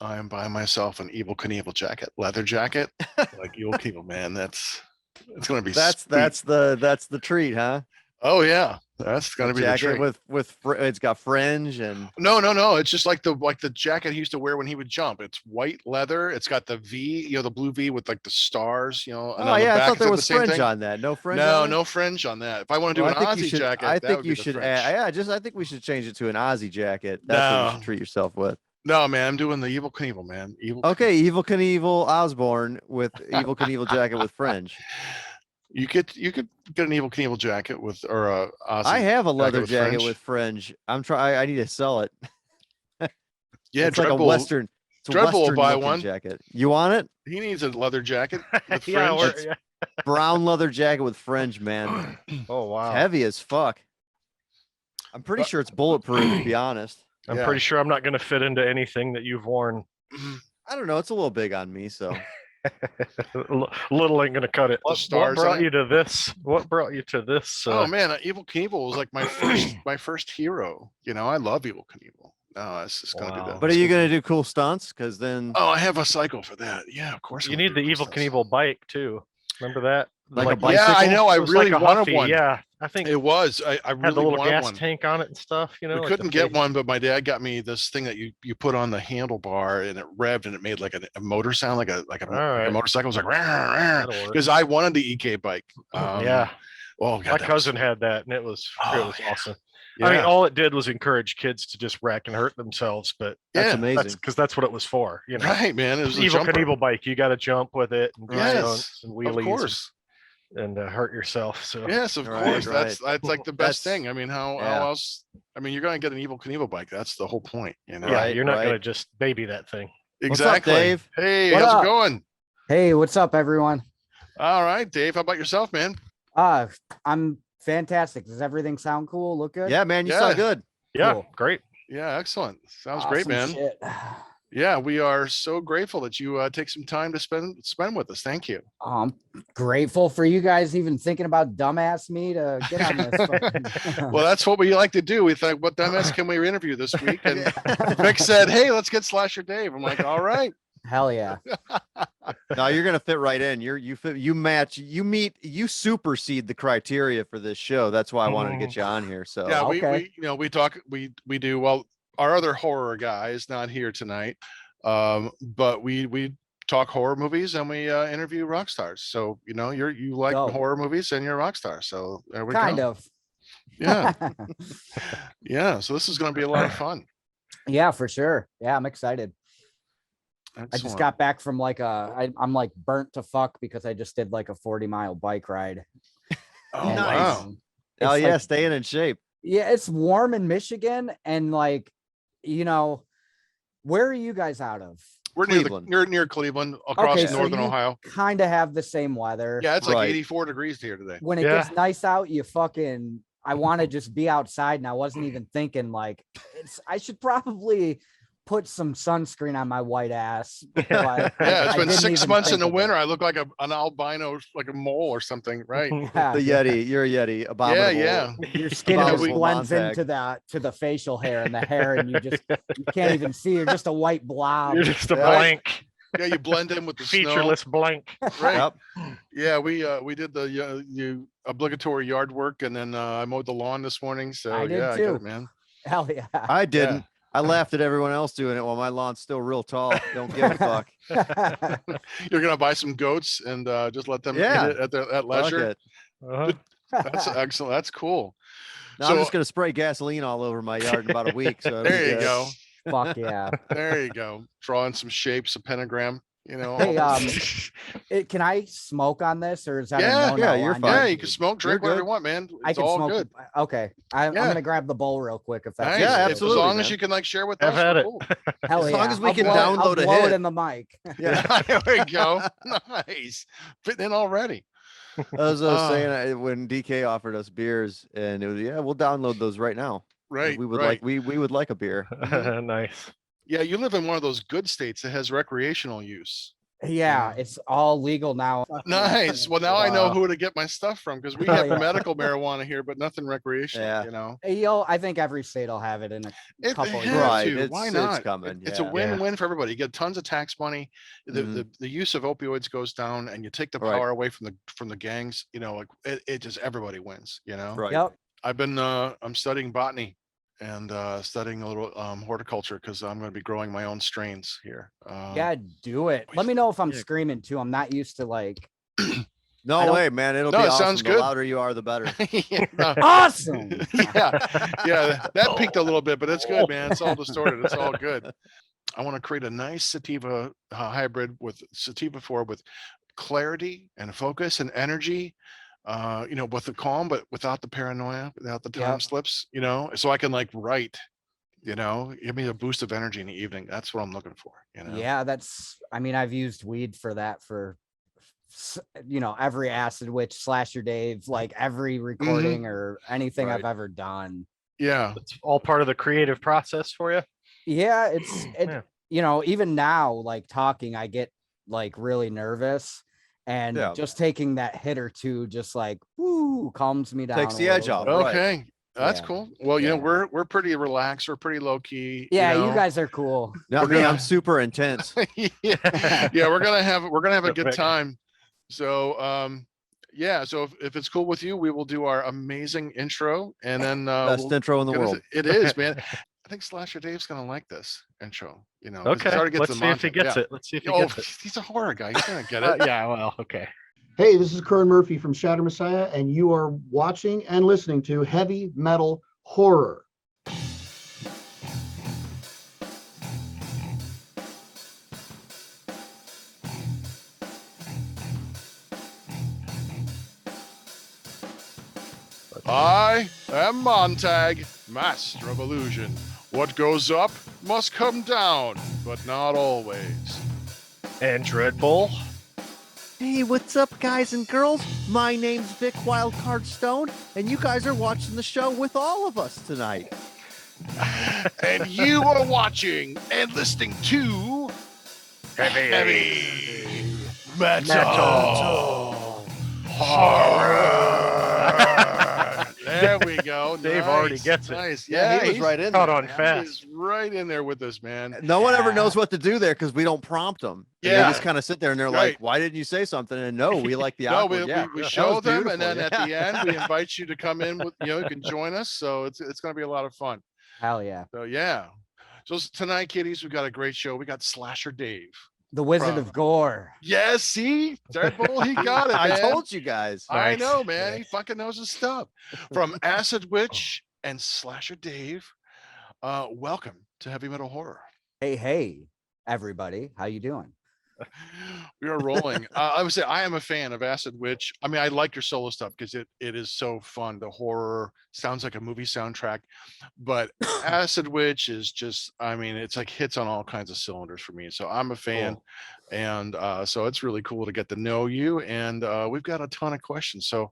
I am buying myself an Evil Knievel jacket, leather jacket, like Evil Knievel, man. It's gonna be That's sweet. that's the treat, huh? Oh yeah, that's A gonna be the jacket treat. with it's got fringe and No. It's just like the jacket he used to wear when he would jump. It's white leather. It's got the V, the blue V with like the stars, and oh on the yeah, I back thought is there it the was same fringe thing? on that. No fringe on No, it. no fringe on that. If I want to do Well, an Aussie jacket, I that think would be you the should fringe. I think we should change it to an Aussie jacket. That's what you No, should treat yourself with. no, man. I'm doing the Evil Knievel, man. Evil Okay, Knievel. Evil Knievel Osborne with Evil Knievel jacket with fringe. You could get an Evil Knievel jacket with or a I Aussie have a jacket leather with jacket with fringe. fringe. I need to sell it. Yeah, It's like a Dreadbull. western. It's a Dreadbull will western buy looking one. jacket. You want it? He needs a leather jacket with Yeah, fringe. It's brown leather jacket with fringe, man. oh It's wow. heavy as fuck. I'm pretty sure it's bulletproof, to be honest. I'm Yeah. pretty sure I'm not going to fit into anything that you've worn. I don't know. It's a little big on me, so Little ain't going to cut it. The What stars on brought it? you to this? What brought you to this? Oh man, Evil Knievel was like my first hero. I love Evil Knievel. No, it's just gonna be Wow. the. but are you gonna do cool stunts? Because then Oh, I have a cycle for that. Yeah, of course. You I'm need gonna the do Evil stuff. Knievel bike too. Remember that? Like a Like- bicycle? Yeah, I know. I It was really like a wanted Huffy, one. Yeah, I think It was. I had really the little wanted gas one. tank on it and stuff. We like the couldn't get face- one, but my dad got me this thing that you put on the handlebar and it revved and it made like a motor sound, like a All right. motorcycle. It was like That'll work. because I wanted the EK bike. Yeah, Oh, my God, cousin had that, and it was yeah. awesome. Yeah. I mean, all it did was encourage kids to just wreck and hurt themselves, but that's Yeah, amazing. because that's what it was for. right, man. It was a Evil jumper. Knievel bike, you got to jump with it and do Yes, stunts and of wheelies course. and hurt yourself. So Yes, of Right, course. right. That's like the best That's- thing. I mean, how yeah. else? I mean, you're going to get an Evil Knievel bike. That's the whole point. yeah, Right, you're not right. going to just baby that thing. Exactly. What's up, Dave? Hey, What how's up? it going? Hey, what's up, everyone? All right, Dave. How about yourself, man? I'm fantastic. Does everything sound cool? Look good? Yeah, man, you Yeah. sound good. Yeah, Cool. great. Yeah, excellent. Sounds great, Awesome man. shit. Yeah, we are so grateful that you take some time to spend with us. Thank you. I'm grateful for you guys even thinking about dumbass me to get on this. fucking- Well, that's what we like to do. We thought, what dumbass can we interview this week? And Vic said, "Hey, let's get Slasher Dave." I'm like, "All right." Hell yeah. No, you're gonna fit right in. You fit. You match. You meet. You supersede the criteria for this show. That's why I wanted to get you on here. So Yeah, Okay. we talk. We do well. Our other horror guy is not here tonight, but we talk horror movies and we interview rock stars. So you like Dope. horror movies and you're a rock star. So there we Kind go. of. Yeah, yeah. So this is going to be a lot of fun. Yeah, for sure. Yeah, I'm excited. I just Excellent. got back from I'm like burnt to fuck because I just did like a 40-mile bike ride. Oh And, Nice. wow. oh it's yeah, like- staying in shape. Yeah, it's warm in Michigan, and where are you guys out of? We're Cleveland. near Cleveland, across Okay, so northern you Ohio. kind of have the same weather. Yeah, it's like Right. 84 degrees here today. When it Yeah. gets nice out, I want to just be outside, and I wasn't even thinking I should probably put some sunscreen on my white ass. But Yeah, it's I been didn't 6 even months in think the of it. winter. I look like an albino, like a mole or something, right? Yeah, The Yeti. You're a Yeti. Abominable. yeah. your skin just Abominable blends Montag. into the facial hair and the hair, and you can't even see. You're just a white blob. You're just a Yeah. blank, Yeah, you blend in with the snow. featureless blank. Right. Yep. Yeah, we did the obligatory yard work, and then I mowed the lawn this morning. So I did yeah, I too. got it, man. Hell yeah. I didn't. I laughed at everyone else doing it while my lawn's still real tall. Don't give a fuck. You're gonna buy some goats and just let them Yeah. eat it at Fuck leisure. it. Uh-huh. That's excellent. That's cool. No, So- I'm just gonna spray gasoline all over my yard in about a week. So it'll be There you good. go. Fuck yeah. There you go. Drawing some shapes, a pentagram. Hey, can I smoke on this, or is that Yeah, a no-no yeah, you're on fine. yeah, YouTube? you can smoke, drink, You're whatever you good. want, man. I It's can all smoke. good. Okay, I'm Yeah. gonna grab the bowl real quick if that's Nice. Yeah, okay. absolutely, As long as man. you can share with Have us. at we're it. cool. Hell As yeah. long as we I'll can blow download I'll a blow it hit. in the mic. Yeah, there we go. Nice. Fitting in already. As I was Ah. saying, when DK offered us beers, and it was we'll download those right now. Right. We would right. like we would like a beer. Nice. Yeah, you live in one of those good states that has recreational use. Yeah, it's all legal now. Nice. Well, now I know Wow. who to get my stuff from because we Oh, have yeah. medical marijuana here, but nothing recreational. Yeah. You know, I think every state will have it in a it couple they of have years. Right, to. Why it's not? coming, It's a yeah. win-win for everybody. You get tons of tax money. The, Mhm. the use of opioids goes down, and you take the Right. power away from the gangs. You know, like it just everybody wins. You know. Right. Yep. I've been I'm studying botany and studying a little horticulture because I'm going to be growing my own strains here. Yeah, do it. Let me know if I'm screaming too. I'm not used to like I No don't- way, man. It'll No, be it awesome. sounds The good. louder you are, the better. Yeah, no, awesome. yeah, that peaked a little bit, but it's good, man. It's all distorted. It's all good. I want to create a nice sativa hybrid with sativa 4 with clarity and focus and energy. You know, with the calm, but without the paranoia, without the time Yep. slips. You know, so I can like write. You know, give me a boost of energy in the evening. That's what I'm looking for. You know. Yeah, I mean, I've used weed for that for every acid witch, Slasher Dave, like every recording or anything I've Right. ever done. Yeah. It's all part of the creative process for you. Yeah, it Yeah. even now, like talking, I get like really nervous, and Yeah. just taking that hit or two just like calms me down. Takes a the edge little off, bit. right. Okay. That's Yeah. cool. Well, you know, Yeah. we're pretty relaxed. We're pretty low key. Yeah, you you know? guys are cool. Not We're me. gonna- I'm super intense. yeah, we're gonna have a good Vic. time. So yeah, so if it's cool with you, we will do our amazing intro and then Best intro in the get into- world. It is, man. I think Slasher Dave's gonna like this intro, you know. 'cause he's Okay. already get to Let's the see if he Montag, gets yeah. it. Let's see if he Oh, gets it. he's a horror guy. He's gonna get it. Yeah. Well, okay. Hey, this is Kern Murphy from Shatter Messiah, and you are watching and listening to Heavy Metal Horror. I am Montag, master of illusion. What goes up must come down, but not always. And Dreadbull. Hey, what's up, guys and girls? My name's Vic Wildcard Stone, and you guys are watching the show with all of us tonight. And you are watching and listening to Heavy Metal Horror. There we go. Dave already Nice, gets it. Nice. Yeah, he was he's right in Caught there. on fast. He's right in there with us, man. No one ever Yeah. knows what to do there because we don't prompt them. And Yeah. They just kind of sit there and they're Right. like, why didn't you say something? And no, we like the No, awkward. we That show was them, and then beautiful, at the yeah. end, we invite you to come in with, you can join us. So it's going to be a lot of fun. Hell yeah. So yeah. So tonight, kiddies, we've got a great show. We got Slasher Dave. The Wizard From- of Gore. Yes, see, Dreadbull, he got it. I Man. told you guys. I Nice. know, man. He Nice. fucking knows his stuff. From Acid Witch and Slasher Dave. Welcome to Heavy Metal Horror. Hey, everybody. How you doing? We are rolling. I would say I am a fan of Acid Witch. I mean, I like your solo stuff because it is so fun. The horror sounds like a movie soundtrack, but Acid Witch is just, I mean, it's like hits on all kinds of cylinders for me. So I'm a fan. Cool. And so it's really cool to get to know you. And we've got a ton of questions. So,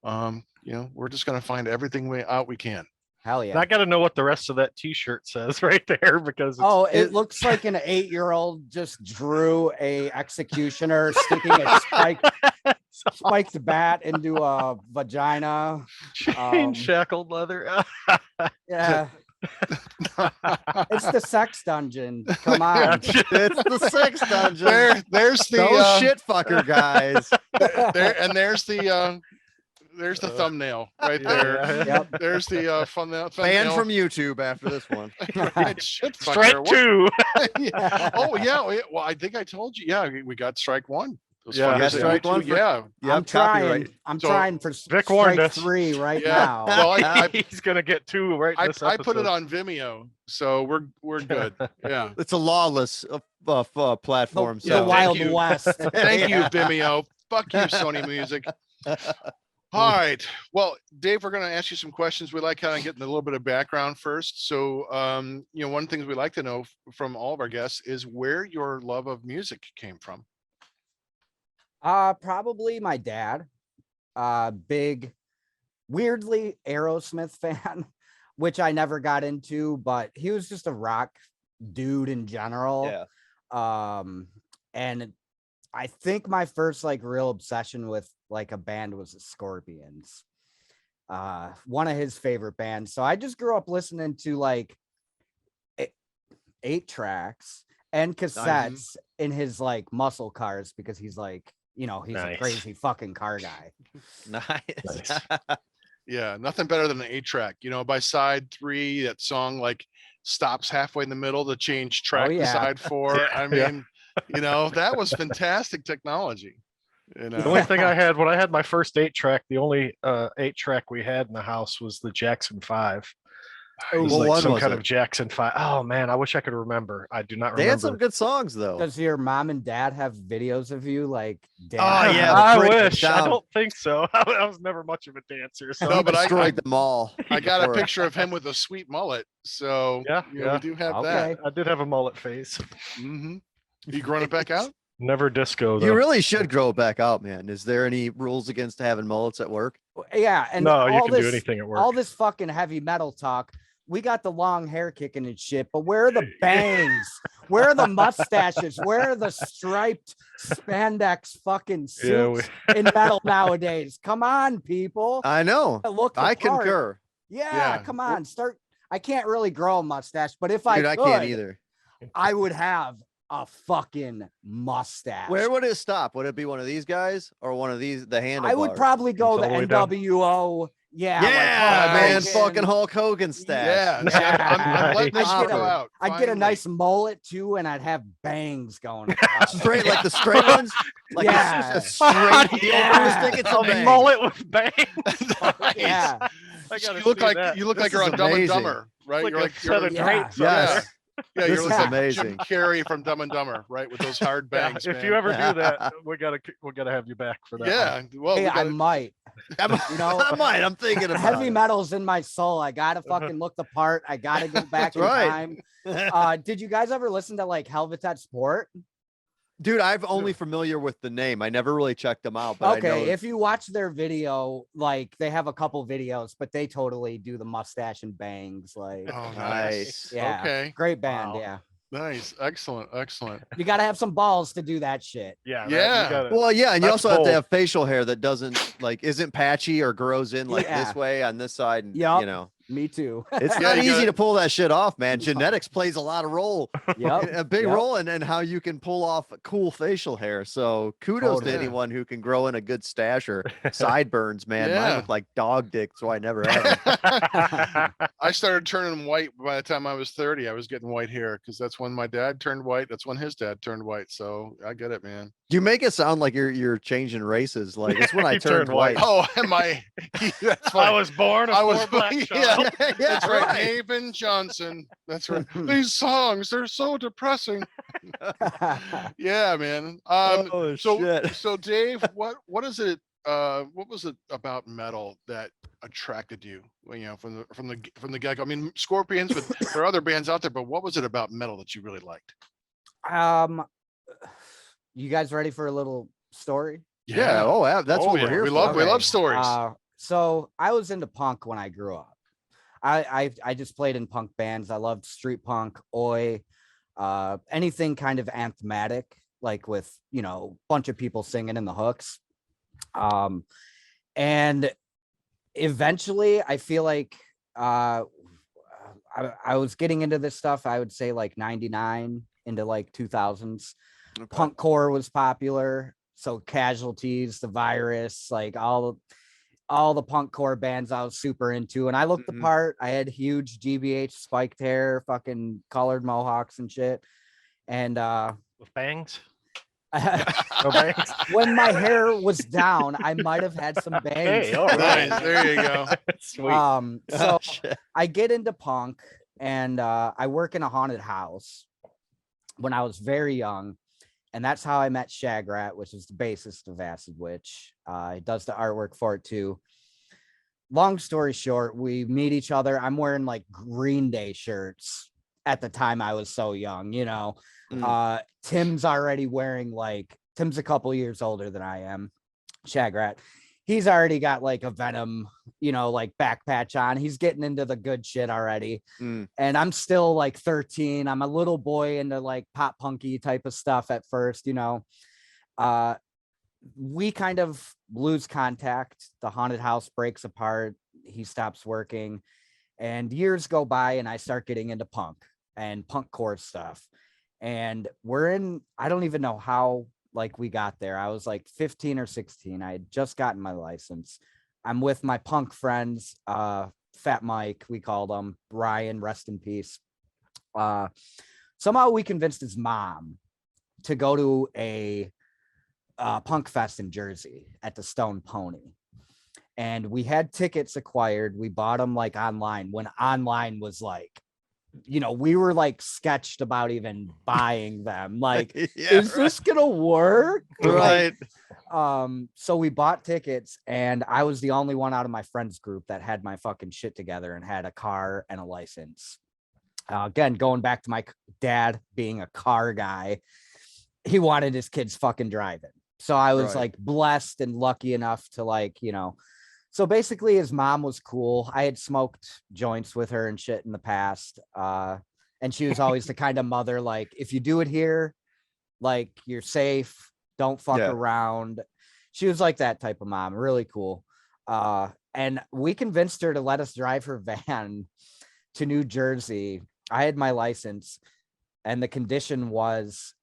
we're just going to find everything we can. Hell And yeah. I got to know what the rest of that T-shirt says right there because it's, Oh, it looks like an 8-year-old just drew a executioner sticking a spiked bat into a vagina. chain shackled leather. Yeah, it's the sex dungeon. Come on. It's the sex dungeon. There's the Those shit fucker guys. there's the thumbnail right Yeah, there. yeah. Yep. There's the thumbnail. Banned from YouTube after this one. Right, shit fucker. Strike What- 2. Yeah. Oh yeah. Well, I think I told you. Yeah, we got strike 1. Those Yeah. fuckers Yeah, at strike YouTube, 1 for- yeah. Yep, I'm trying. copyright. I'm So, trying for Vic warned strike us. 3 right Yeah. now. Well, I He's gonna get 2 right in this I put it episode. on Vimeo, so we're good. Yeah. It's a lawless platform. The Yeah, so thank Wild you. West. Thank you, Yeah. Vimeo. Fuck you, Sony Music. All right. Well, Dave, we're going to ask you some questions. We like kind of getting a little bit of background first. So, one of the things we like to know from all of our guests is where your love of music came from. Probably my dad. Big, weirdly Aerosmith fan, which I never got into, but he was just a rock dude in general. Yeah. And I think my first like real obsession with like a band was the Scorpions. One of his favorite bands. So I just grew up listening to like 8 tracks and cassettes in his like muscle cars because he's like, you know, he's a Nice. crazy fucking car guy. Nice. Yeah, nothing better than an 8-track. You know, by side 3, that song like stops halfway in the middle to change track to yeah. side 4. I Yeah. mean, you know, that was fantastic technology. You The only know, thing I had when I had my first 8-track, the only 8-track we had in the house was the Jackson 5. It was What like one some was kind it? of Jackson 5. Oh man, I wish I could remember. I do not They had some remember. good songs though. Does your mom and dad have videos of you like dancing? Oh, yeah, the I break it wish. I down. don't think so. I was never much of a dancer. So No, He but I- destroyed them all. I got a before. picture of him with a sweet mullet. So Yeah, you know, yeah. we do have Okay. I did have a mullet phase. that. Mm-hmm. You growing it back out? Never disco though. You really should grow it back out, man. Is there any rules against having mullets at work? Yeah, and No, you all can this, do anything at work. all this fucking heavy metal talk. We got the long hair kicking and shit, but where are the bangs? Where are the mustaches? Where are the striped spandex fucking Yeah, suits in metal nowadays? Come on, people. I know. Look the I part. concur. Yeah, Yeah. come on. Start. I can't really grow a mustache, but if Dude, I I could, can't either. I would have a fucking mustache. Where would it stop? Would it be one of these guys or one of these, the handlebars? I would probably go It's the all the way down. NWO. Yeah, Yeah, Hulk man. Hogan. Fucking Hulk Hogan stash. Yeah. See, I'm letting this I'd get grow a- out. I'd get a finally. nice mullet too, and I'd have bangs going. across it. Straight like the straight ones. Like Yeah. it's just a straight deal. Yeah. Stick it a to bang. mullet with bangs. Yeah, I So gotta you look see like that. you look This like you're is on Dumb and amazing. Dumber, right? Like You're a like set of yeah. drapes. Yes. Yeah, This you're is like amazing. Jim Carrey from Dumb and Dumber, right? With those hard Yeah, bangs. if man. you ever do that, we gotta have you back for that. Yeah. Well, hey, we I gotta, might. You know, I might. I'm thinking about heavy it. metal's in my soul. I gotta fucking look the part. I gotta go back in That's right. time. Did you guys ever listen to like Helvetet Sport? Dude, I'm only familiar with the name. I never really checked them out. But I know Okay, if you watch their video, like they have a couple videos, but they totally do the mustache and bangs. Like, Oh, nice. yeah, Okay. great band. Wow. Yeah, Nice. Excellent. Excellent. you gotta have some balls to do that shit. Yeah. Yeah. You gotta, Well, yeah, and you That's also have to bold. have facial hair that doesn't like isn't patchy or grows in like Yeah. this way on this side. And, Yup. you know, Me too. it's Yeah, not you easy gotta- to pull that shit off, man. Genetics plays a lot of role, Yep. a big Yep. role in how you can pull off cool facial hair. So kudos Totally. to anyone who can grow in a good stash or sideburns, man. Mine Yeah. look like dog dick, so I never had them. I started turning white by the time I was 30. I was getting white hair because that's when my dad turned white. That's when his dad turned white. So I get it, man. You make it sound like you're changing races. Like it's when I He turned turned white. white. Oh, am I? That's I funny. was born a I was- poor black yeah. child. That's right. Haven Johnson. That's right. These songs, they're so depressing. Yeah, man. Oh so shit. so Dave, what is it? What was it about metal that attracted you? You know, from the get-go. I mean, Scorpions, but there are other bands out there. But what was it about metal that you really liked? You guys ready for a little story? Yeah. Oh, yeah. That's Oh, what yeah. we're here We for. love Okay. stories. So I was into punk when I grew up. I just played in punk bands. I loved street punk, oi, anything kind of anthematic, like with, you know, bunch of people singing in the hooks. And eventually I feel like I was getting into this stuff, I would say like 99 into like 2000s. Okay. Punk core was popular. So Casualties, The Virus, like all the punk core bands I was super into. And I looked the Mhm. part. I had huge GBH spiked hair, fucking colored mohawks and shit. And With bangs. No bangs. when my hair was down, I might have had some bangs. Hey, all right. Nice. There you go. Sweet. So Oh, shit. I get into punk and I work in a haunted house when I was very young. And that's how I met Shagrat, which is the bassist of Acid Witch. He does the artwork for it too. Long story short, we meet each other. I'm wearing like Green Day shirts at the time. I was so young, you know. Tim's already wearing Tim's a couple years older than I am. Shagrat. He's already got like a Venom, you know, like back patch on. He's getting into the good shit already. Mm. And I'm still like 13. I'm a little boy into like pop punky type of stuff at first, you know. we kind of lose contact. The haunted house breaks apart. He stops working, and years go by, and I start getting into punk and punk core stuff. And I don't even know how like we got there. I was like 15 or 16. I had just gotten my license. I'm with my punk friends, Fat Mike, we called him, Brian, rest in peace. Somehow we convinced his mom to go to a punk fest in Jersey at the Stone Pony. And we had tickets acquired. We bought them like online when online was like, we were like sketched about even buying them. Like, is this gonna work? Right. So we bought tickets, and I was the only one out of my friends group that had my fucking shit together and had a car and a license. Again, going back to my dad being a car guy, he wanted his kids fucking driving. So I was like blessed and lucky enough to like, so basically his mom was cool. I had smoked joints with her and shit in the past. And she was always the kind of mother, like, if you do it here, like, you're safe, don't fuck around. She was like that type of mom, really cool. And we convinced her to let us drive her van to New Jersey. I had my license, and the condition was,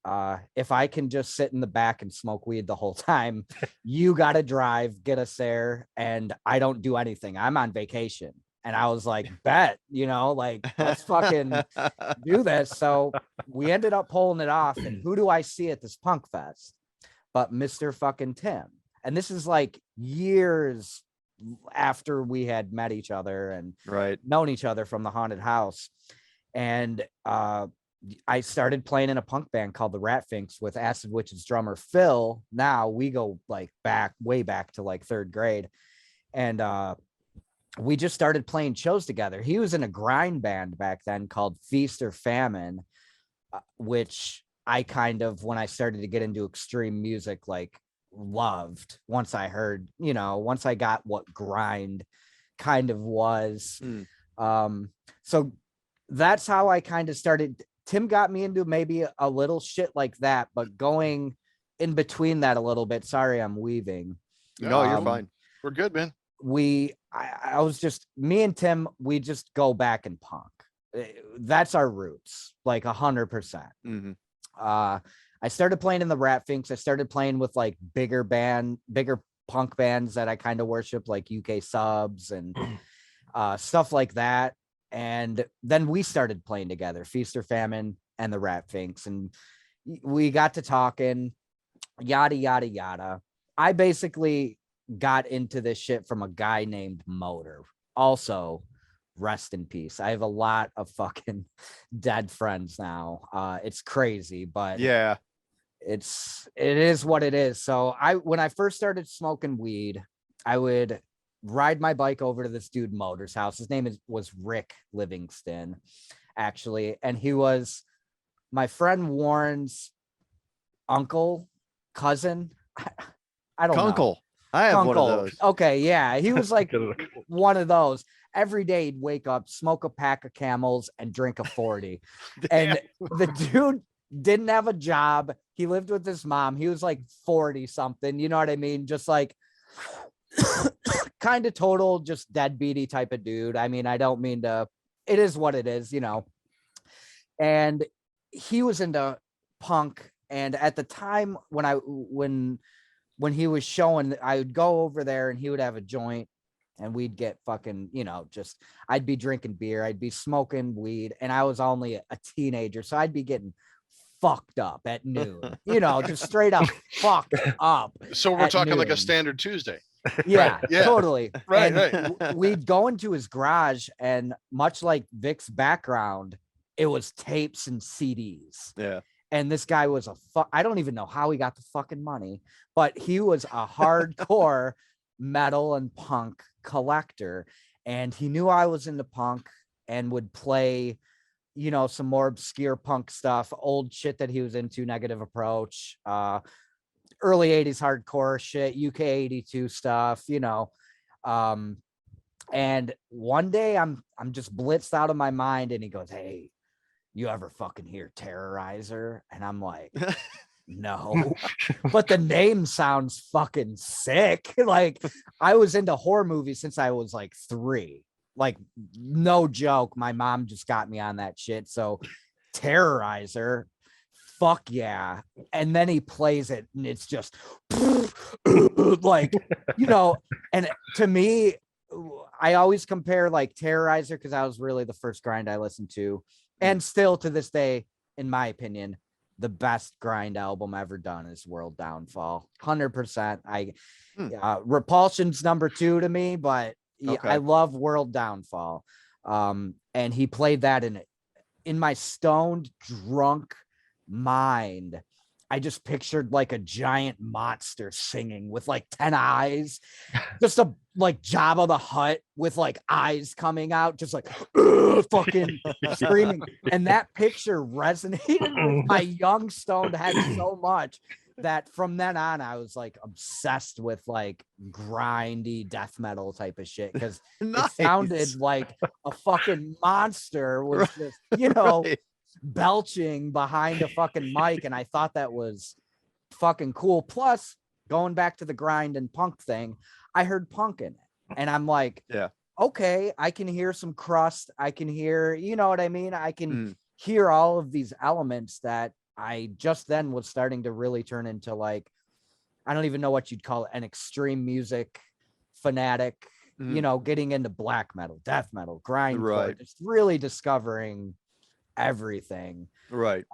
if I can just sit in the back and smoke weed the whole time, you got to drive, get us there, and I don't do anything. I'm on vacation. And I was like, bet, like, let's fucking do this. So we ended up pulling it off. And who do I see at this punk fest but Mr. fucking Tim? And this is like years after we had met each other and known each other from the haunted house. And I started playing in a punk band called the Rat Finks with Acid Witch's drummer Phil. Now we go like way back to like third grade. And we just started playing shows together. He was in a grind band back then called Feast or Famine, which I kind of, when I started to get into extreme music, like loved once I heard, once I got what grind kind of was. So that's how I kind of started. Tim got me into maybe a little shit like that, but going in between that a little bit. Sorry, I'm weaving. No, you're fine. We're good, man. I was just, me and Tim, we just go back in punk. That's our roots, like 100%. I started playing in the Rat Finks. I started playing with like bigger punk bands that I kind of worship, like UK Subs and stuff like that. And then we started playing together, Feast or Famine and the Rat Finks. And we got to talking, yada, yada, yada. I basically got into this shit from a guy named Motor. Also, rest in peace. I have a lot of fucking dead friends now. It's crazy, but yeah, it is what it is. So when I first started smoking weed, I would ride my bike over to this dude Motor's house. His name was Rick Livingston, actually, and he was my friend Warren's cousin. I don't know. I have one of those. Okay, yeah, he was like one of those. Every day he'd wake up, smoke a pack of Camels, and drink a 40. And the dude didn't have a job. He lived with his mom. He was like 40 something. You know what I mean? Just like kind of total, just deadbeaty type of dude. I mean, I don't mean to. It is what it is, And he was into punk. And at the time when he was showing, I would go over there and he would have a joint and we'd get fucking, I'd be drinking beer, I'd be smoking weed, and I was only a teenager. So I'd be getting fucked up at noon, just straight up fucked up. So we're talking noon. Like a standard Tuesday. Yeah, yeah. Totally. Right. We'd go into his garage, and much like Vic's background, it was tapes and CDs. Yeah. And this guy was I don't even know how he got the fucking money, but he was a hardcore metal and punk collector. And he knew I was into punk and would play, some more obscure punk stuff, old shit that he was into, Negative Approach, early 80s hardcore shit, UK 82 stuff, and one day I'm just blitzed out of my mind, and he goes, "Hey, you ever fucking hear Terrorizer?" And I'm like, No, but the name sounds fucking sick. Like, I was into horror movies since I was like 3. Like, no joke. My mom just got me on that shit. So, Terrorizer, fuck yeah. And then he plays it, and it's just like, and to me, I always compare like Terrorizer, because that was really the first grind I listened to, and still to this day, in my opinion, the best grind album ever done is World Downfall. 100%. Repulsion's number 2 to me, but Okay. I love World Downfall. And he played that in my stoned, drunk mind. I just pictured like a giant monster singing with like 10 eyes, just a like Jabba the Hutt with like eyes coming out, just like fucking screaming. And that picture resonated with my young stoned head so much that from then on, I was like obsessed with like grindy death metal type of shit, because Nice. it sounded like a fucking monster was just, Right. belching behind a fucking mic, and I thought that was fucking cool. Plus, going back to the grind and punk thing, I heard punk in it, and I'm like, Yeah. okay, I can hear some crust. I can hear, you know what I mean? I can Mm. hear all of these elements that I just then was starting to really turn into, like, I don't even know what you'd call it, an extreme music fanatic, getting into black metal, death metal, grindcore, Right. just really discovering everything. Right.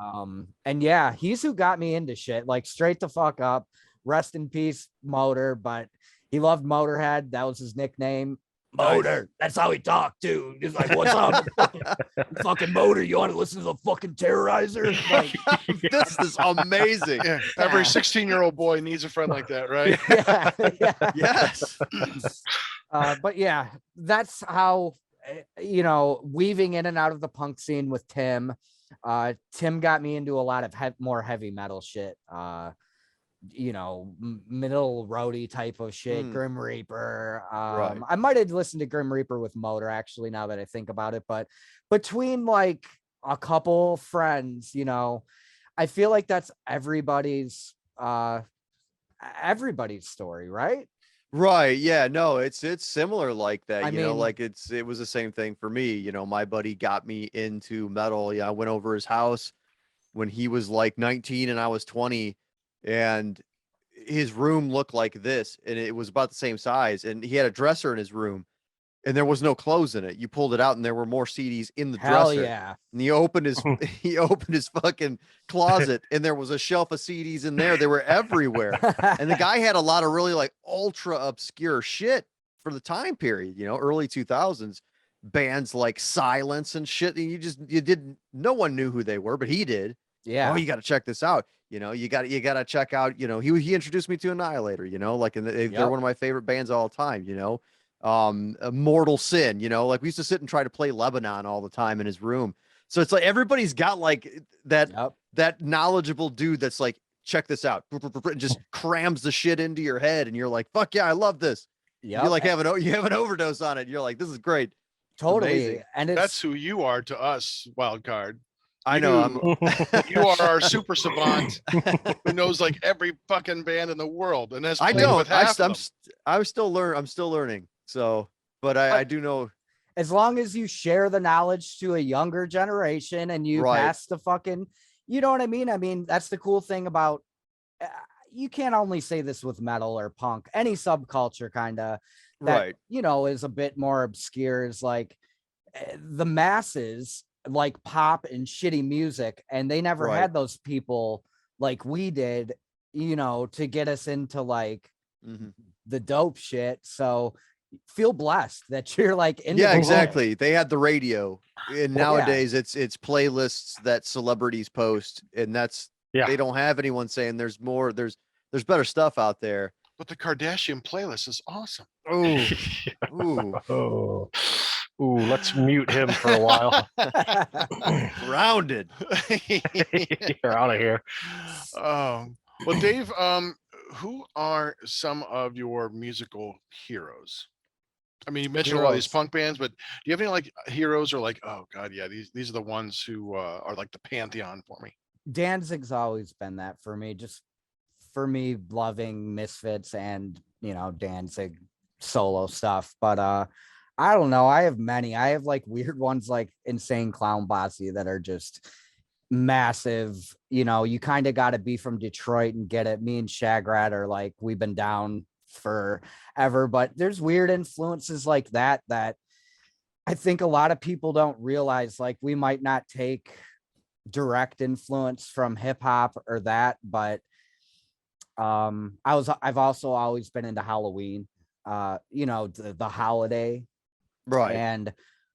And yeah, he's who got me into shit, like straight the fuck up. Rest in peace, Motor, but he loved Motorhead. That was his nickname. Motor. That's how he talked too. He's like, "What's up, fucking Motor? You want to listen to the fucking Terrorizer?" Like, This is amazing. Yeah, every 16-year-old boy needs a friend like that, right? yeah. Yes. But yeah, that's how, weaving in and out of the punk scene with Tim. Tim got me into a lot of more heavy metal shit. Middle roadie type of shit, Grim Reaper. Right. I might have listened to Grim Reaper with Motor, actually, now that I think about it. But between like a couple friends, I feel like that's everybody's story, right? Right. Yeah. No, it's similar like that. I mean- Like it was the same thing for me. My buddy got me into metal. Yeah, I went over his house when he was like 19 and I was 20, and his room looked like this, and it was about the same size, and he had a dresser in his room, and there was no clothes in it. You pulled it out, and there were more CDs in the Hell dresser. yeah. And he opened his fucking closet, and there was a shelf of CDs in there. They were everywhere. And the guy had a lot of really like ultra obscure shit for the time period, early 2000s bands like Silence and shit. And no one knew who they were, but he did. Yeah. Oh, you got to check this out. You got to check out, he introduced me to Annihilator, like, and they're one of my favorite bands of all time, Mortal Sin, like we used to sit and try to play Lebanon all the time in his room. So it's like everybody's got like that knowledgeable dude that's like, check this out, and just crams the shit into your head, and you're like, fuck yeah, I love this. Yeah. You like have an overdose on it. You're like, this is great. Totally. Amazing. And That's who you are to us, Wildcard. I know. You are our super savant who knows like every fucking band in the world, and that's I played don't. with half of them. I'm still learning. So, but I do know. As long as you share the knowledge to a younger generation and you pass the fucking, you know what I mean? I mean, that's the cool thing about, you can't only say this with metal or punk, any subculture kind of that, is a bit more obscure, is like the masses like pop and shitty music, and they never had those people like we did, to get us into like the dope shit. So feel blessed that you're like into exactly. They had the radio, and nowadays it's playlists that celebrities post, and they don't have anyone saying there's more, there's better stuff out there. But the Kardashian playlist is awesome. Ooh, let's mute him for a while. Rounded. You're out of here. Well, Dave, who are some of your musical heroes? I mean, you mentioned all these punk bands, but do you have any like heroes or like, oh god, yeah, these are the ones who are like the pantheon for me? Danzig's always been that for me, just for me loving Misfits and, you know, Danzig solo stuff. But I don't know. I have many. I have like weird ones like Insane Clown Posse that are just massive. You know, you kind of got to be from Detroit and get it. Me and Shagrat are like, we've been down forever, but there's weird influences like that that I think a lot of people don't realize. Like, we might not take direct influence from hip hop or that, but I've also always been into Halloween, you know, the holiday. Right. And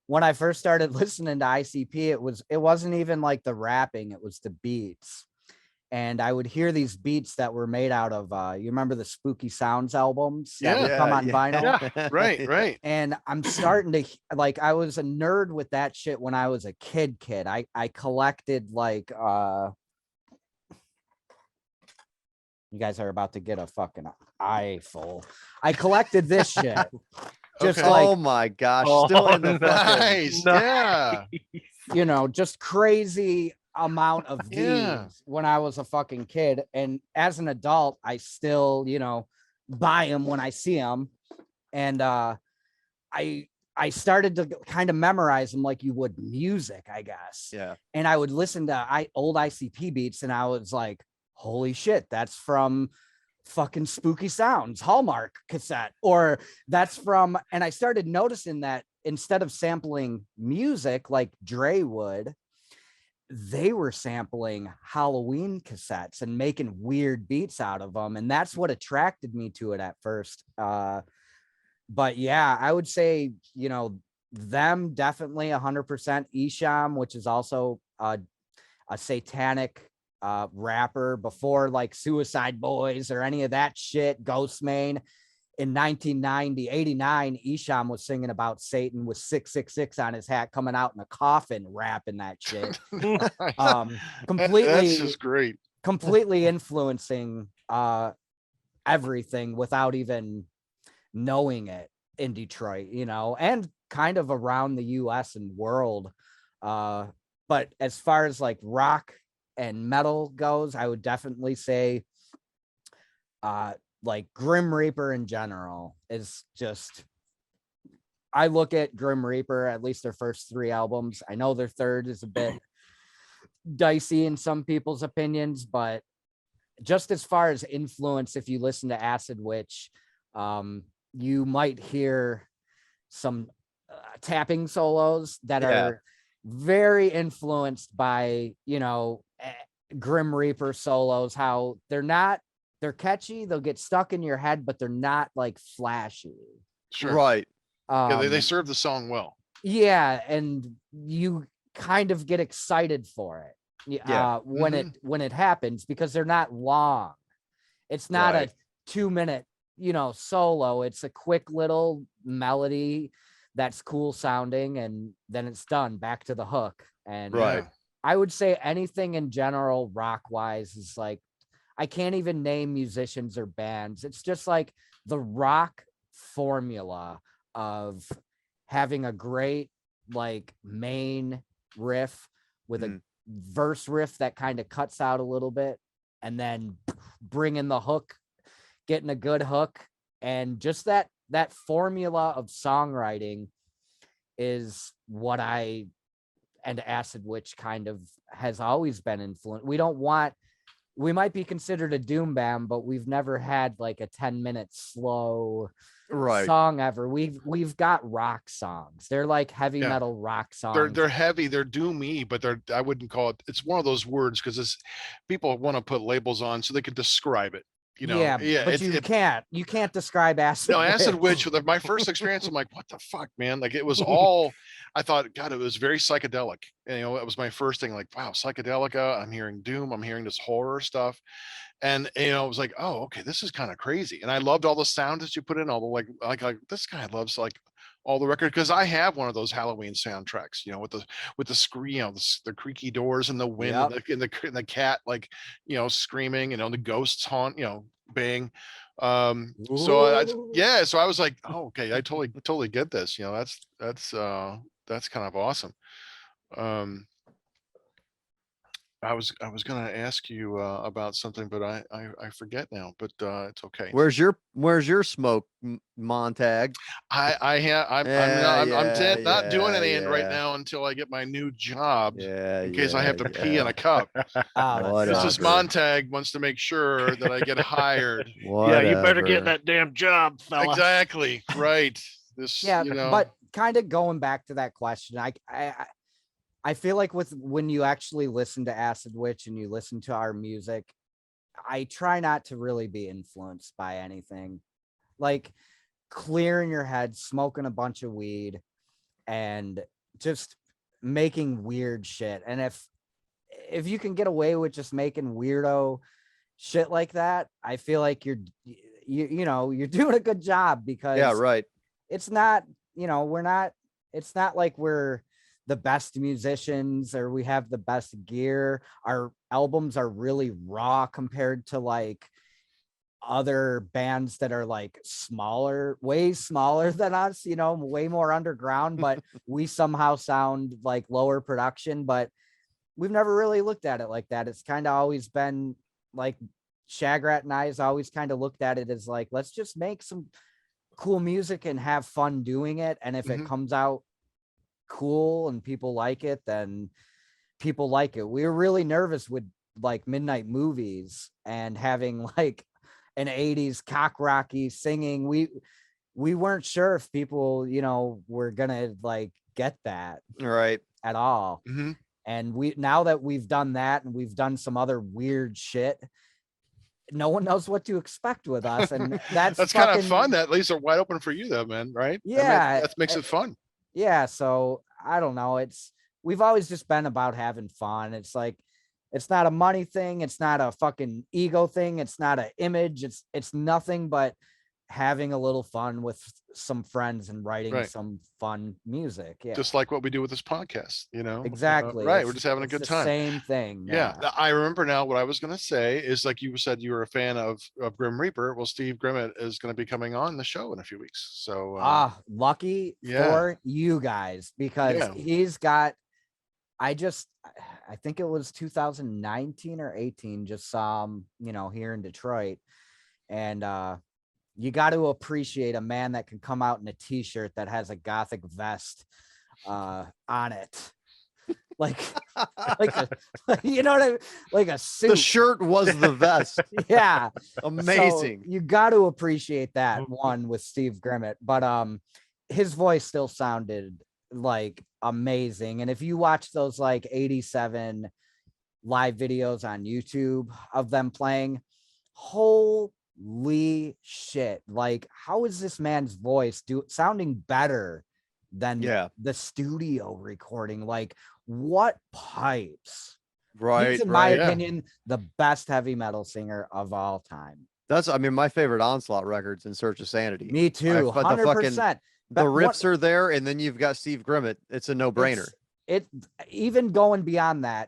when I first started listening to ICP, it wasn't even like the rapping, it was the beats. And I would hear these beats that were made out of you remember the Spooky Sounds albums that would come on vinyl? Right. And I'm starting to like, I was a nerd with that shit when I was a kid. I collected like you guys are about to get a fucking eye full. I collected this shit. Just Okay. like, Oh my gosh, still in the fucking Nice. Yeah. you know, just crazy amount of these Yeah. when I was a fucking kid. And as an adult, I still, you know, buy them when I see them. And I started to kind of memorize them like you would music, I guess. Yeah. And I would listen to old ICP beats, and I was like, holy shit, that's from fucking Spooky Sounds Hallmark cassette, or that's from, and I started noticing that instead of sampling music like Dre would, they were sampling Halloween cassettes and making weird beats out of them. And that's what attracted me to it at first. But yeah, I would say, you know, them definitely 100%. Isham, which is also a satanic rapper before like Suicide Boys or any of that shit. Ghostmane. In 1990, 89, Isham was singing about Satan with 666 on his hat, coming out in a coffin, rapping that shit. Completely, That's just great. completely influencing everything without even knowing it in Detroit, you know, and kind of around the US and world. But as far as like rock and metal goes, I would definitely say like Grim Reaper in general is just, I look at Grim Reaper, at least their first 3 albums. I know their third is a bit dicey in some people's opinions, but just as far as influence, if you listen to Acid Witch, you might hear some tapping solos that are very influenced by, you know, Grim Reaper solos, how they're catchy, they'll get stuck in your head, but they're not like flashy. Sure. Right. Yeah, they serve the song well. Yeah, and you kind of get excited for it. When it happens, because they're not long. It's not a 2-minute, you know, solo. It's a quick little melody that's cool sounding, and then it's done, back to the hook. And I would say anything in general rock wise is like, I can't even name musicians or bands. It's just like the rock formula of having a great like main riff with a verse riff that kind of cuts out a little bit, and then bring in the hook, getting a good hook. And just that formula of songwriting is what I and Acid Witch kind of has always been influenced. We might be considered a doom band, but we've never had like a 10-minute slow song ever. We've got rock songs. They're like heavy metal rock songs. They're heavy, they're doomy, but I wouldn't call it. It's one of those words because it's people want to put labels on so they can describe it. You know, but you can't describe Acid No, Witch. Acid Witch, with my first experience, I'm like, what the fuck, man? Like, it was all, I thought, God, it was very psychedelic. And, you know, it was my first thing, like, wow, psychedelica. I'm hearing doom. I'm hearing this horror stuff. And, you know, I was like, oh, okay, this is kind of crazy. And I loved all the sounds that you put in, all the like this guy loves like all the record, because I have one of those Halloween soundtracks, you know, with the screen, you know, the creaky doors and the wind and the cat, like, you know, screaming, you know, the ghosts haunt, you know, bang. So I was like, oh, okay, I totally get this. You know, that's kind of awesome. I was gonna ask you about something, but I forget now. But it's okay. Where's your smoke, Montag? I'm not doing yeah, anything right yeah. now until I get my new job. Yeah, In case I have to pee in yeah. a cup. Oh, that Whatever. Mrs. Montag wants to make sure that I get hired. Yeah, you better get Whatever. that damn job, fella. Exactly. Right. This, yeah, you know. but kind of going back to that question, I feel like when you actually listen to Acid Witch and you listen to our music, I try not to really be influenced by anything. Like clearing your head, smoking a bunch of weed, and just making weird shit. And if you can get away with just making weirdo shit like that, I feel like you're doing a good job, because Yeah, right. it's not, it's not like we're the best musicians or we have the best gear. Our albums are really raw compared to like other bands that are like smaller, way smaller than us, way more underground, but we somehow sound like lower production. But we've never really looked at it like that. It's kind of always been like Shagrat and I has always kind of looked at it as like, let's just make some cool music and have fun doing it. And if it comes out cool and people like it, then people like it. We were really nervous with like Midnight Movies and having like an 80s cock rocky singing. We weren't sure if people, were gonna like get that Right. at all. And now that we've done that and we've done some other weird shit, no one knows what to expect with us. And that's kind of fun. That leaves it wide open for you though, man. Right. Yeah. That makes it fun. Yeah. So I don't know. We've always just been about having fun. It's like, it's not a money thing. It's not a fucking ego thing. It's not an image. It's nothing but having a little fun with some friends and writing some fun music. Yeah. Just like what we do with this podcast, Exactly. Right. We're just having a good time. Same thing. Yeah. I remember now what I was going to say is, like you said, you were a fan of Grim Reaper. Well, Steve Grimmett is going to be coming on the show in a few weeks. So lucky for you guys, because he's got, I think it was 2019 or 18, just saw him, here in Detroit. And you got to appreciate a man that can come out in a t-shirt that has a gothic vest on it. Like you know what I mean? Like a suit. The shirt was the vest. Yeah. Amazing. So you got to appreciate that one with Steve Grimmett, but his voice still sounded like amazing. And if you watch those like 87 live videos on YouTube of them playing, holy shit, like how is this man's voice sounding better than the studio recording? Like what pipes? Right. He's, in my opinion, the best heavy metal singer of all time. That's, my favorite Onslaught records, In Search of Sanity. Me too. 100%. The riffs are there, and then you've got Steve Grimmett. It's a no-brainer. It even going beyond that,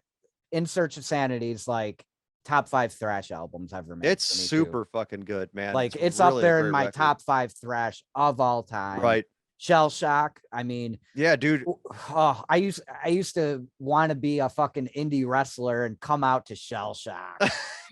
In Search of Sanity is like top 5 thrash albums ever made. It's super fucking good, man. Like it's really up there in my top 5 thrash of all time. Right. Shell Shock. I mean, yeah, dude. Oh, I used to want to be a fucking indie wrestler and come out to Shell Shock.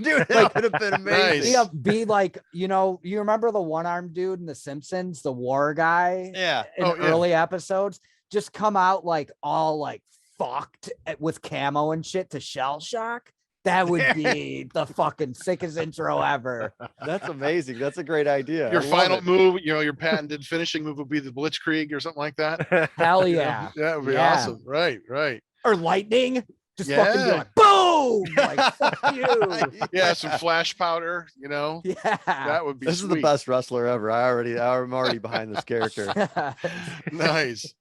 Dude, that would have been amazing. Nice. Be like, you remember the one-armed dude in The Simpsons, the war guy? Yeah. In early episodes, just come out like all like fucked with camo and shit to Shell Shock. That would be the fucking sickest intro ever. That's amazing. That's a great idea. Your final move, your patented finishing move would be the Blitzkrieg or something like that. Hell yeah. That would be awesome. Right. Or lightning. Just fucking be like, boom! Like, fuck you. Yeah, some flash powder, Yeah. That would be This is the best wrestler ever. I'm already behind this character. Nice.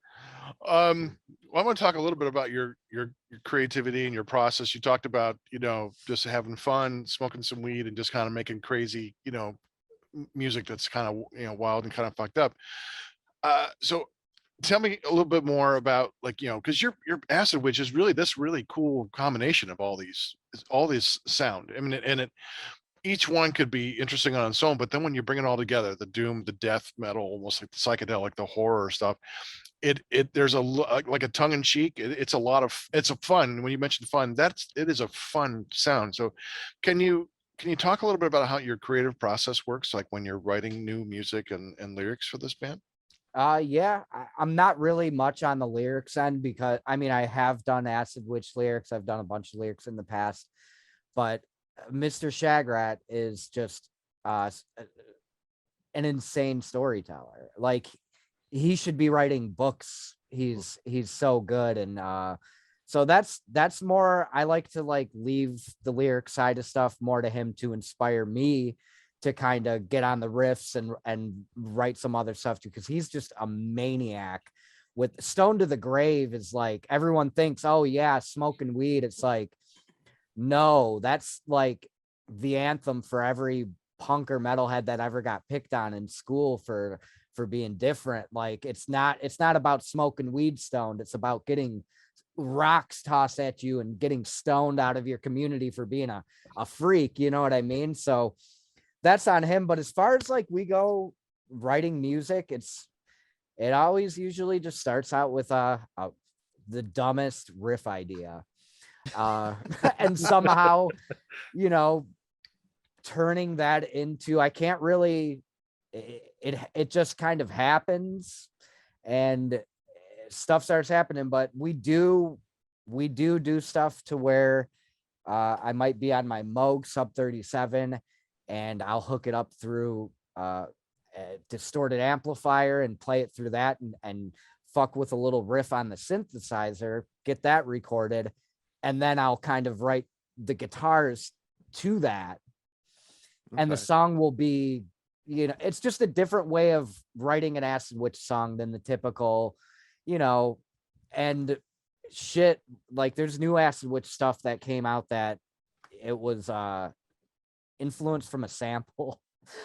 Well, I want to talk a little bit about your creativity and your process. You talked about, just having fun, smoking some weed, and just kind of making crazy, music that's kind of, wild and kind of fucked up. So tell me a little bit more about, like, because your Acid Witch is really this really cool combination of all these sound. I mean, and it, each one could be interesting on its own, but then when you bring it all together, the doom, the death metal, almost like the psychedelic, the horror stuff, there's like a tongue in cheek. It's a lot of, it's a fun. When you mentioned fun, it is a fun sound. So can you talk a little bit about how your creative process works, like when you're writing new music and lyrics for this band? Yeah, I'm not really much on the lyrics end, because I mean, I have done Acid Witch lyrics. I've done a bunch of lyrics in the past, but Mr. Shagrat is just an insane storyteller. Like, he should be writing books. He's so good. And so that's more, I like to like leave the lyric side of stuff more to him to inspire me to kind of get on the riffs and write some other stuff too, because he's just a maniac. With Stone to the Grave is like, everyone thinks, oh yeah, smoking weed. It's like, no, that's like the anthem for every punk or metalhead that ever got picked on in school for being different. Like, it's not about smoking weed stoned. It's about getting rocks tossed at you and getting stoned out of your community for being a freak. You know what I mean? So that's on him. But as far as like we go writing music, it always usually just starts out with the dumbest riff idea. And somehow, you know, turning that into, I can't really, it just kind of happens and stuff starts happening. But we do stuff to where I might be on my Moog Sub 37 and I'll hook it up through a distorted amplifier and play it through that and fuck with a little riff on the synthesizer, get that recorded, and then I'll kind of write the guitars to that. Okay. And the song will be, you know, it's just a different way of writing an Acid Witch song than the typical, you know, and shit, like there's new Acid Witch stuff that came out that it was influenced from a sample.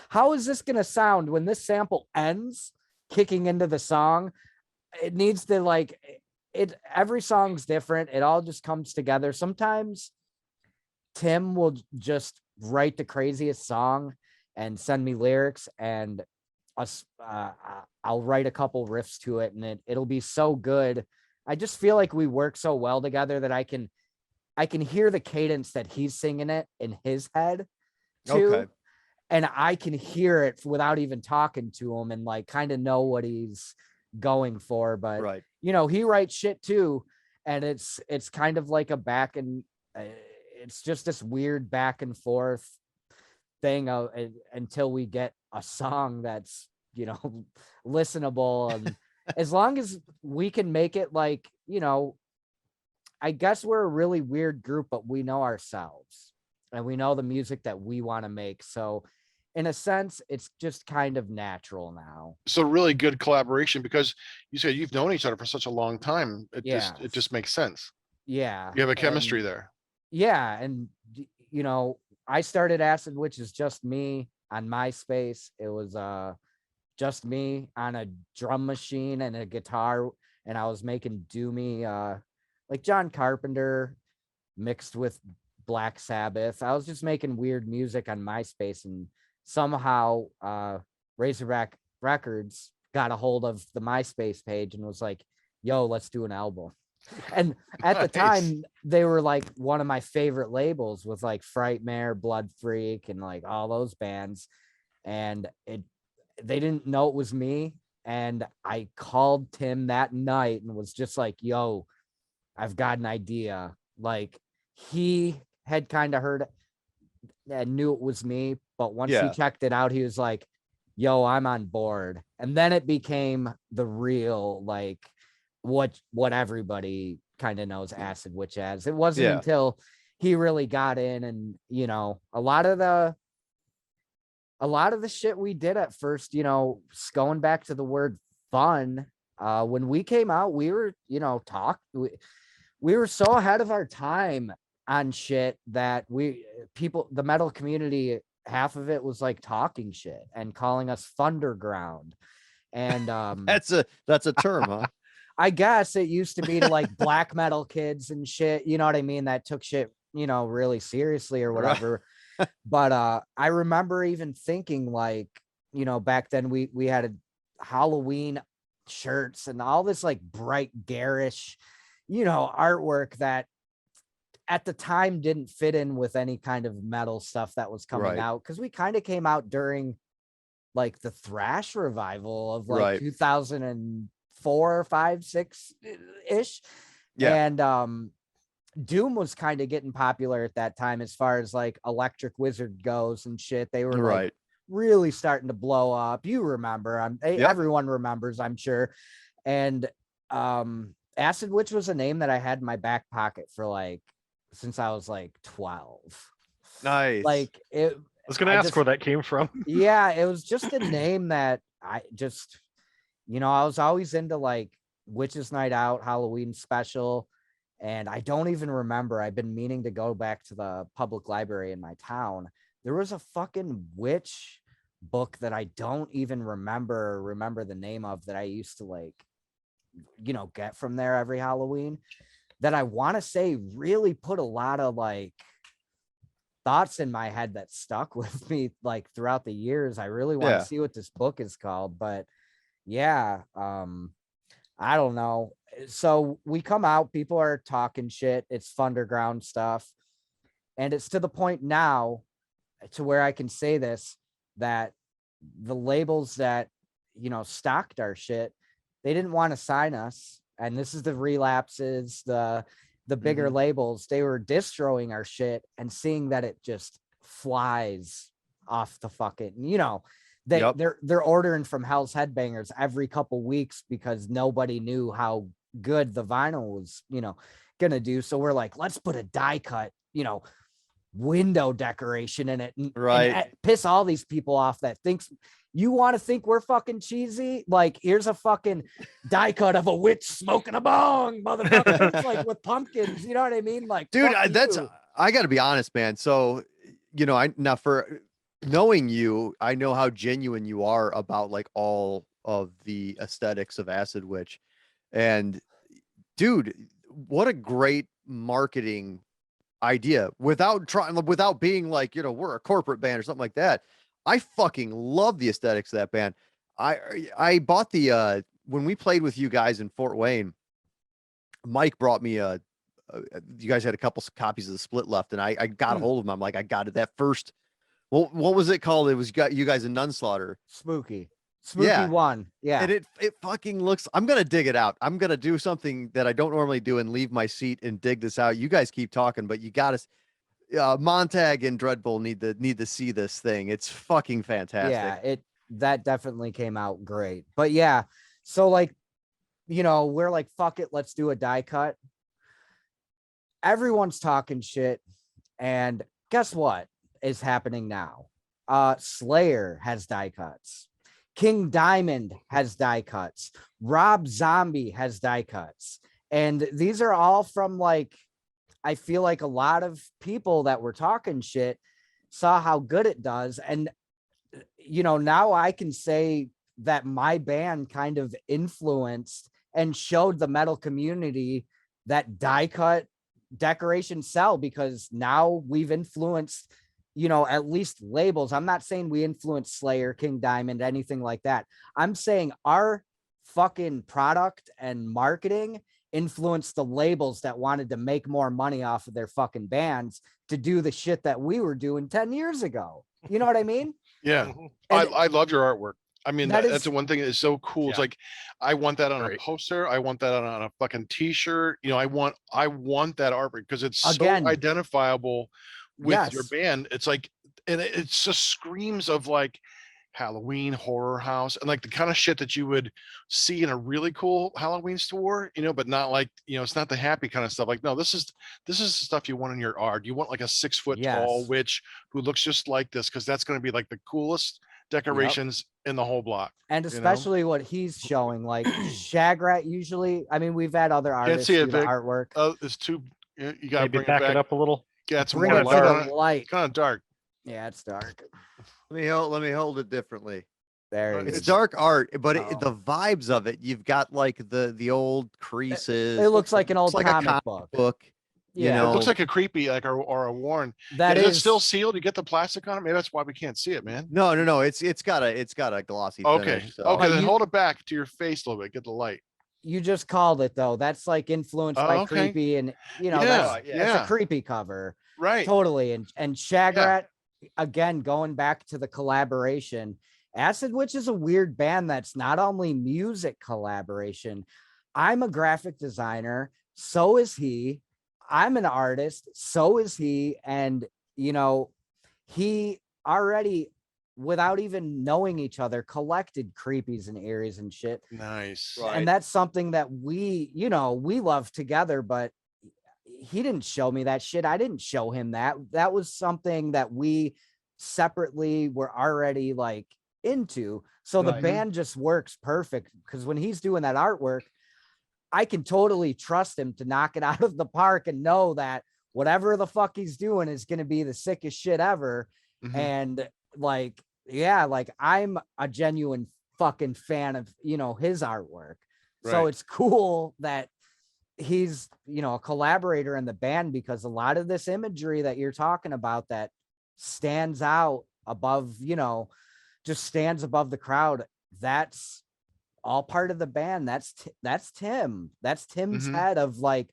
How is this gonna sound when this sample ends kicking into the song? It needs to like every song's different. It all just comes together. Sometimes Tim will just write the craziest song and send me lyrics, and I'll write a couple riffs to it, and it'll be so good. I just feel like we work so well together that I can hear the cadence that he's singing it in his head too. Okay. And I can hear it without even talking to him and like kind of know what he's going for. But right, you know, he writes shit too, and it's kind of like a back and it's just this weird back and forth thing until we get a song that's, you know, listenable. And as long as we can make it like, you know, I guess we're a really weird group, but we know ourselves and we know the music that we want to make. So in a sense, it's just kind of natural now. So really good collaboration, because you said you've known each other for such a long time. It just makes sense. Yeah. You have a chemistry there. Yeah. And, you know, I started Acid Witch as just me on MySpace. It was just me on a drum machine and a guitar, and I was making doomy like John Carpenter mixed with Black Sabbath. I was just making weird music on MySpace, and somehow Razorback Records got a hold of the MySpace page and was like, yo, let's do an album. And at the time, they were like one of my favorite labels, with like Frightmare, Blood Freak, and like all those bands. And they didn't know it was me. And I called Tim that night and was just like, yo, I've got an idea. Like, he had kind of heard and knew it was me, but once he checked it out, he was like, yo, I'm on board. And then it became the real, like, what everybody kind of knows Acid Witch as. It wasn't until he really got in, and, you know, a lot of the shit we did at first, you know, going back to the word fun, when we came out, we were, you know, we were so ahead of our time on shit that the metal community, half of it was like talking shit and calling us Thunderground. And that's a term, huh? I guess it used to be to like black metal kids and shit, you know what I mean, that took shit, you know, really seriously or whatever. But I remember even thinking like, you know, back then we had a Halloween shirts and all this like bright garish, you know, artwork that at the time didn't fit in with any kind of metal stuff that was coming Right. out, because we kind of came out during like the thrash revival of like Right. 2004, 5, 6 ish. Yeah. And Doom was kind of getting popular at that time as far as like Electric Wizard goes and shit. They were like Right. really starting to blow up. You remember, everyone remembers, I'm sure. And Acid Witch was a name that I had in my back pocket for like since I was like 12. Nice. Like it, I was gonna ask where that came from. yeah, it was just a name that I just, you know, I was always into like Witches Night Out, Halloween special. And I don't even remember. I've been meaning to go back to the public library in my town. There was a fucking witch book that I don't even remember the name of, that I used to like, you know, get from there every Halloween, that I want to say really put a lot of like thoughts in my head that stuck with me like throughout the years. I really want to see what this book is called, but yeah, I don't know. So we come out, people are talking shit. It's Thunderground stuff. And it's to the point now to where I can say this, that the labels that, you know, stocked our shit, they didn't want to sign us. And this is the Relapses, the bigger labels. They were distroing our shit and seeing that it just flies off the fucking, you know, they're ordering from Hell's Headbangers every couple weeks because nobody knew how good the vinyl was, you know, gonna do. So we're like, let's put a die cut, you know, window decoration in it, and piss all these people off that thinks, you want to think we're fucking cheesy? Like, here's a fucking die cut of a witch smoking a bong, motherfuckers, like with pumpkins. You know what I mean? Like, dude, that's I got to be honest, man. So, you know, for knowing you, I know how genuine you are about like all of the aesthetics of Acid Witch. And dude, what a great marketing idea without being like, you know, we're a corporate band or something like that. I fucking love the aesthetics of that band. I bought the when we played with you guys in Fort Wayne, Mike brought me you guys had a couple copies of the Split left, and I got a hold of them. I'm like, I got it that first. Well, what was it called? It was you guys in Nunslaughter. Spooky Yeah. one. Yeah. And it fucking looks, I'm going to dig it out. I'm going to do something that I don't normally do and leave my seat and dig this out. You guys keep talking, but you got to, Montag and Dreadbull need to see this thing. It's fucking fantastic. Yeah, that definitely came out great. But yeah, so like, you know, we're like, fuck it, let's do a die cut. Everyone's talking shit. And guess what is happening now? Slayer has die cuts. King Diamond has die cuts. Rob Zombie has die cuts. And these are all from like, I feel like a lot of people that were talking shit saw how good it does. And, you know, now I can say that my band kind of influenced and showed the metal community that die cut decorations sell, because now we've influenced, you know, at least labels. I'm not saying we influenced Slayer, King Diamond, anything like that. I'm saying our fucking product and marketing influenced the labels that wanted to make more money off of their fucking bands to do the shit that we were doing 10 years ago. You know what I mean? Yeah. I love your artwork. I mean, that's the one thing that is so cool. It's like, I want that on a poster. I want that on a fucking t-shirt. You know, I want that artwork because it's so identifiable with your band. It's like, and it just screams of like Halloween Horror House and like the kind of shit that you would see in a really cool Halloween store, you know, but not like, you know, it's not the happy kind of stuff. Like, no, this is the stuff you want in your art. You want like a 6 foot tall witch who looks just like this, because that's going to be like the coolest decorations in the whole block. And especially what he's showing, like Shagrat usually, I mean, we've had other artists do the artwork. Oh, it's too, you got to bring back it up a little. Yeah, it's bring more it to the light. Kind of dark. Yeah, it's dark. Let me hold it differently. There it's dark art, but the vibes of it, you've got like the old creases. It looks like an old like comic a book. You Yeah. It know, looks like a creepy, like or a worn. That Is it is still sealed? You get the plastic on it? Maybe that's why we can't see it, man. no. It's got a glossy Okay. finish. So. Okay, But then you- hold it back to your face a little bit. Get the light. you just called it though. That's like influenced Oh, by okay. creepy, and Yeah, that's yeah. a creepy cover. Right. Totally. And Shagrat, again, going back to the collaboration, Acid Witch is a weird band that's not only music collaboration. I'm a graphic designer, so is he. I'm an artist, so is he. And he already, without even knowing each other, collected creepies and eerie's and shit. Nice. Right. And that's something that we love together, but he didn't show me that shit. I didn't show him that. That was something that we separately were already like into. So the Right. band just works perfect, because when he's doing that artwork, I can totally trust him to knock it out of the park and know that whatever the fuck he's doing is going to be the sickest shit ever. Mhm. And like, yeah, like I'm a genuine fucking fan of, his artwork. So Right. it's cool that he's, a collaborator in the band, because a lot of this imagery that you're talking about that stands out above, just stands above the crowd, that's all part of the band. That's Tim. That's Tim's Mhm. head of like,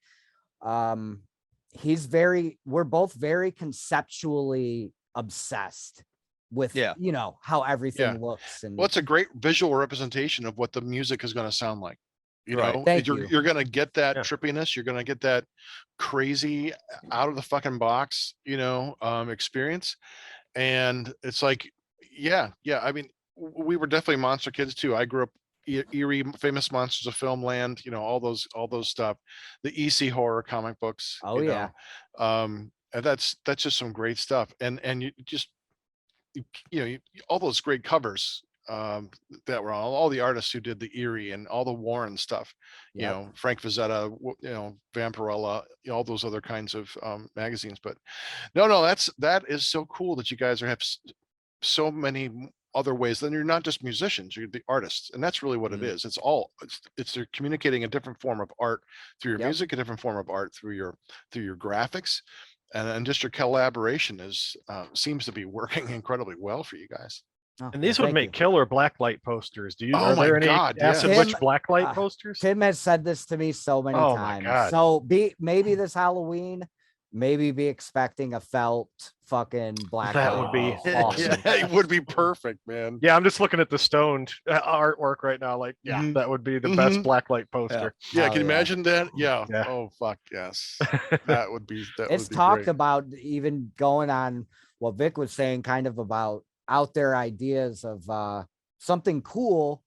we're both very conceptually obsessed with, Yeah. how everything Yeah. looks. And Well, it's a great visual representation of what the music is going to sound like. Right. Thank you're you. you're going to get that Yeah. trippiness. You're going to get that crazy out of the fucking box, experience. And it's like, yeah. I mean, we were definitely monster kids too. I grew up eerie, famous monsters of film land, all those stuff, the EC horror comic books. Oh, yeah. And that's just some great stuff. And you just, all those great covers that were on all the artists who did the eerie and all the Warren stuff, Yep. Frank Frazetta, Vampirella, all those other kinds of magazines. But no, that is so cool that you guys have so many other ways. Then you're not just musicians, you're the artists, and that's really what it Mhm. is. It's they're communicating a different form of art through your Yep. music, a different form of art through your graphics, and just your collaboration is seems to be working incredibly well for you guys. Oh, And these well, would thank make you. killer blacklight posters. Oh Are my there any God, yeah. Acid Witch Tim, blacklight posters? Tim has said this to me so many Oh my times. God. So maybe this Halloween, maybe be expecting a felt fucking black. That light would be poster. awesome. It would be perfect, man. Yeah, I'm just looking at the stoned artwork right now. Like, yeah, Mhm. that would be the best Mhm. blacklight poster. Yeah, Hell can you yeah. imagine that? Yeah. Yeah. Oh fuck yes. That would be It's would be talked great. about, even going on what Vic was saying, kind of about out there ideas of something cool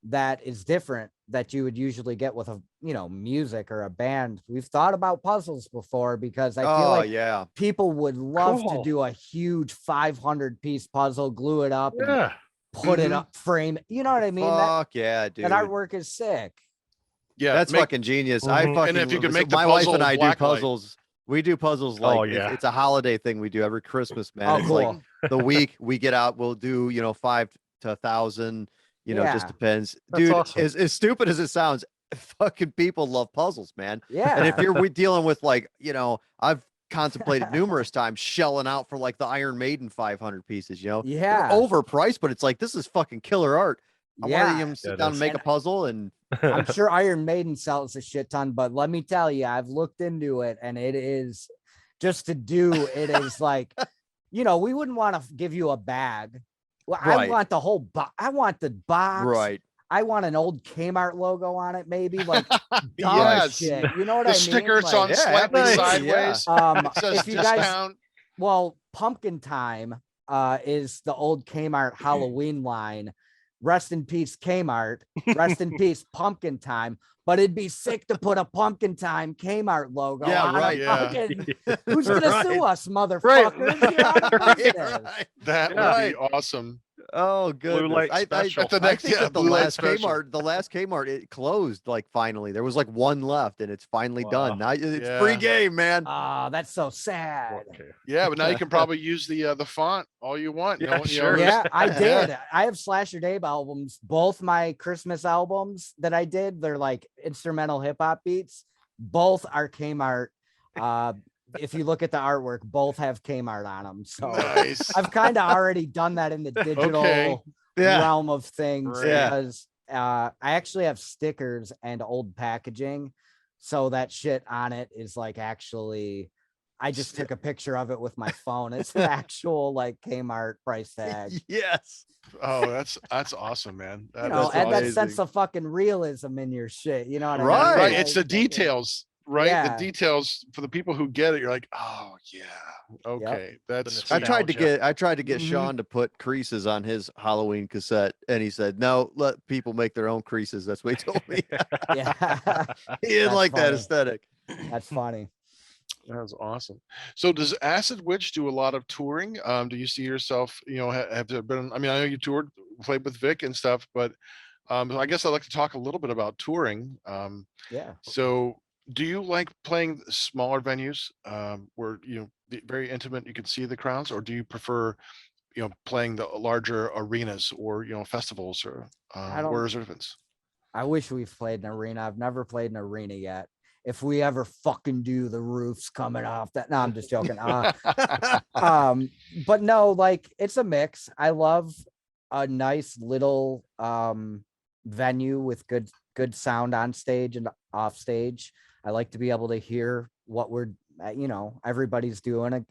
that is different that you would usually get with a music or a band. We've thought about puzzles before, because I feel Oh like yeah. people would love Cool. to do a huge 500 piece puzzle, glue it up, and Yeah. put it Mhm. up, frame it. You know what I mean? That Fuck yeah, dude. artwork is sick. Yeah, That's make- fucking genius. I Mhm. fucking And if you could so make the my wife puzzle and I do blacklight. puzzles. We do puzzles like Oh, yeah. it's a holiday thing we do every Christmas, man. Oh, It's cool. like the week we get out, we'll do 5 to 1,000. Just Yeah. depends, That's dude. awesome. As stupid as it sounds, fucking people love puzzles, man. Yeah. And if you're dealing with like, I've contemplated numerous times shelling out for like the Iron Maiden 500 pieces. They're Yeah. overpriced, but it's like this is fucking killer art. I want Yeah. to sit it down is. and make a And- puzzle, and I'm sure Iron Maiden sells a shit ton, but let me tell you, I've looked into it, and it is just to do. It is like, we wouldn't want to give you a bag. Well, I Right. want the whole box. I want the box. right. I want an old Kmart logo on it, maybe like dumb Yes. shit. You know what The I mean? sticker it's Like, on Yeah, slightly absolutely, yeah. sideways. Um, It says if you guys, discount. well, Pumpkin Time is the old Kmart Halloween line. Rest in peace, Kmart. Rest in peace, Pumpkin Time. But it'd be sick to put a Pumpkin Time Kmart logo Yeah, on right. a Yeah. fucking. Who's gonna Right. sue us, motherfuckers? You're out of business. Right. That Yeah. would be awesome. Oh, good. light special. At the I next- think yeah, that the blue light last special. Kmart, it closed like finally. There was like one left, and it's finally Wow. done. Now it's Yeah. free game, man. Oh, that's so sad. Okay. Yeah, but now you can probably use the font all you want. Yeah, sure. Yeah, I Yeah. did. I have Slasher Dave albums. Both my Christmas albums that I did, they're like instrumental hip hop beats. Both are Kmart If you look at the artwork, both have Kmart on them. So Nice. I've kind of already done that in the digital Okay. Yeah. realm of things Right. because I actually have stickers and old packaging. So that shit on it is like actually, I just took a picture of it with my phone. It's an actual like Kmart price tag. Yes. Oh, that's awesome, man. You know, That's add that amazing. sense of fucking realism in your shit. You know what I mean? Right. Right. Like, It's the fucking- details, right? Yeah. The details for the people who get it. You're like, oh yeah, okay, that's The I tried to nostalgia. get Mhm. Sean to put creases on his Halloween cassette, and he said, "No, let people make their own creases." That's what he told me. Yeah. He didn't That's like that funny. aesthetic. That's funny. That's awesome. So does Acid Witch do a lot of touring? Do you see yourself, have there been, I mean, I know you toured, played with Vic and stuff, but I guess I'd like to talk a little bit about touring. Yeah. So do you like playing smaller venues where, very intimate, you can see the crowds, or do you prefer, playing the larger arenas or, festivals or I don't- where's events? I wish we've played an arena. I've never played an arena yet. If we ever fucking do, the roof's coming off that. No, I'm just joking. But no, like it's a mix. I love a nice little venue with good sound on stage and off stage. I like to be able to hear what we're, everybody's doing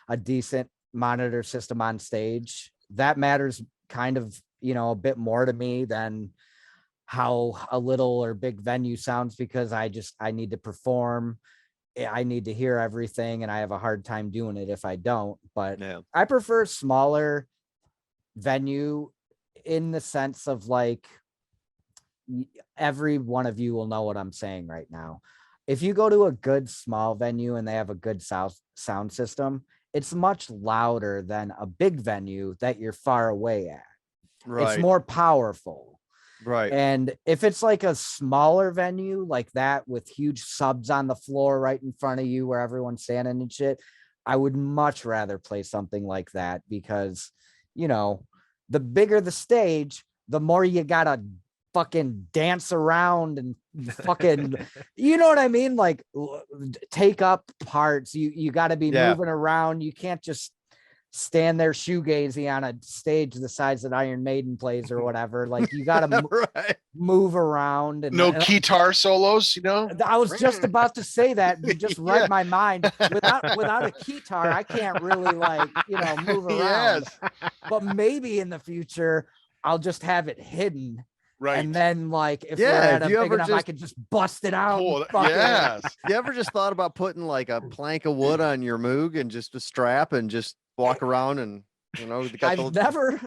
a decent monitor system on stage. That matters kind of, a bit more to me than how a little or big venue sounds, because I need to perform. I need to hear everything, and I have a hard time doing it if I don't. But Yeah. I prefer smaller venue in the sense of like every one of you will know what I'm saying right now. If you go to a good small venue and they have a good sound system, it's much louder than a big venue that you're far away at. Right. It's more powerful. Right. And if it's like a smaller venue like that with huge subs on the floor right in front of you where everyone's standing and shit, I would much rather play something like that because, the bigger the stage, the more you gotta fucking dance around and fucking, you know what I mean? Like take up parts. You got to be Yeah. moving around. You can't just stand there shoegazy on a stage the size that Iron Maiden plays or whatever. Like you got to Right. move around. And No guitar solos, I was just about to say that. You just read Yeah. my mind. Without a guitar, I can't really move around. Yes. But maybe in the future, I'll just have it hidden. Right. And then if Yeah, we're at a do you big ever enough, I just could just bust it out. Cool. And fucking- Yes. You ever just thought about putting like a plank of wood on your Moog and just a strap and just walk around and I've never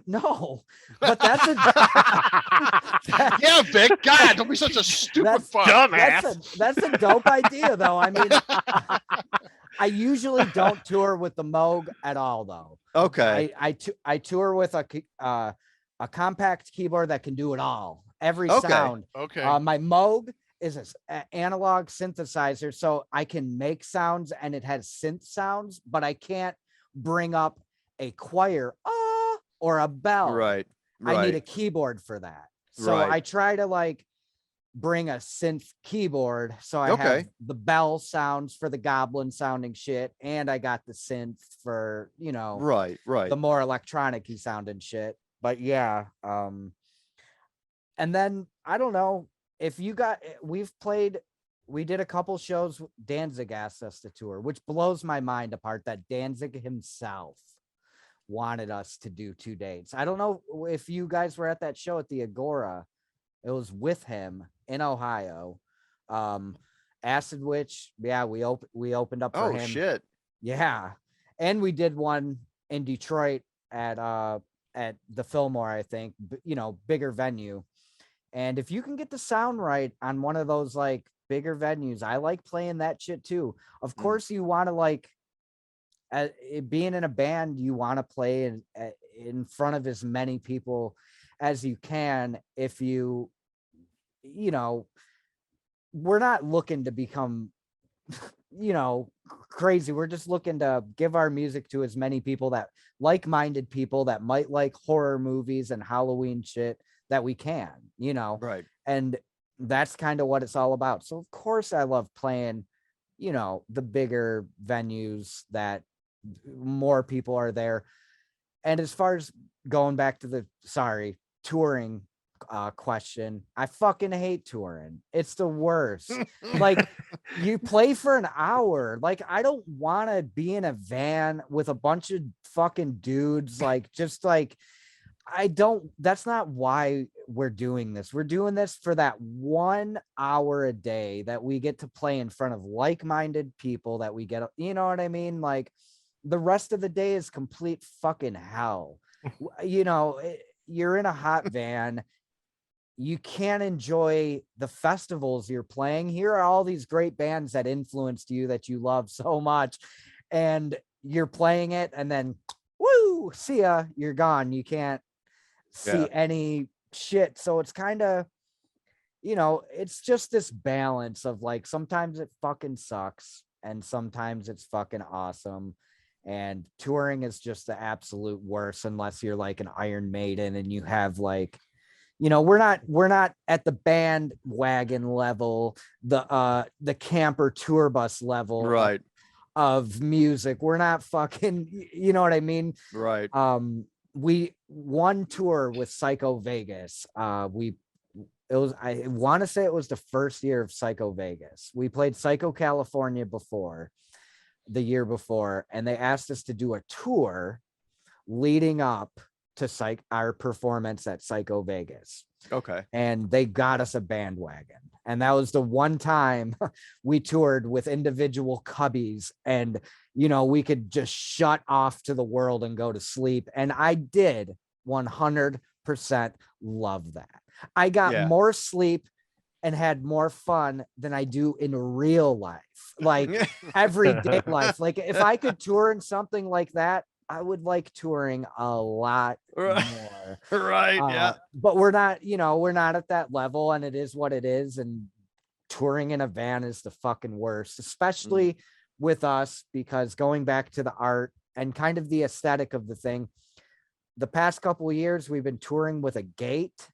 but that's a Yeah, Vic. God, don't be such a stupid That's fuck. Dumbass. that's a dope idea though. I mean, I usually don't tour with the Moog at all though. Okay. I tour with a compact keyboard that can do it all, every Okay. sound. Okay. My Moog is an analog synthesizer, so I can make sounds and it has synth sounds, but I can't bring up a choir or a bell. Right. I need a keyboard for that. So Right. I try to bring a synth keyboard. So I have Okay. the bell sounds for the goblin sounding shit, and I got the synth for Right. Right. the more electronic-y sounding shit. But yeah, and then I don't know if you got. We did a couple shows. Danzig asked us to tour, which blows my mind apart that Danzig himself wanted us to do 2 dates. I don't know if you guys were at that show at the Agora. It was with him in Ohio. Acid Witch, yeah, we opened up for Oh him. shit. Yeah. And we did one in Detroit at the Fillmore, I think, bigger venue. And if you can get the sound right on one of those bigger venues, I like playing that shit too. Of course, you want to being in a band, you want to play in front of as many people as you can. If we're not looking to become, crazy. We're just looking to give our music to as many people, that like-minded people that might like horror movies and Halloween shit, that we can, Right. and that's kind of what it's all about. So of course I love playing, you know, the bigger venues that more people are there. And as far as going back to the touring question, I fucking hate touring. It's the worst. Like, you play for an hour. Like, I don't want to be in a van with a bunch of fucking dudes. Like, just like, that's not why we're doing this. We're doing this for that 1 hour a day that we get to play in front of like-minded people that we get, you know what I mean? Like, the rest of the day is complete fucking hell. You know, you're in a hot van. You can't enjoy the festivals you're playing. Here are all these great bands that influenced you that you love so much. And you're playing it and then, woo, see ya, you're gone. You can't see any shit. So it's kind of, you know, it's just this balance of like, sometimes it fucking sucks and sometimes it's fucking awesome. And touring is just the absolute worst unless you're like an Iron Maiden and you have like, you know, we're not at the bandwagon level, the camper tour bus level, Right. of music. We're not fucking, you know what I mean? Right. We one tour with Psycho Vegas. I want to say it was the first year of Psycho Vegas. We played Psycho California the year before, and they asked us to do a tour leading up to our performance at Psycho Vegas. Okay. And they got us a bandwagon. And that was the one time we toured with individual cubbies and, you know, we could just shut off to the world and go to sleep. And I did 100% love that. I got more sleep and had more fun than I do in real life, like everyday life. Like, if I could tour in something like that, I would like touring a lot more. Right. But we're not, you know, we're not at that level, and it is what it is. And touring in a van is the fucking worst, especially with us, because going back to the art and kind of the aesthetic of the thing, the past couple of years, we've been touring with a gate,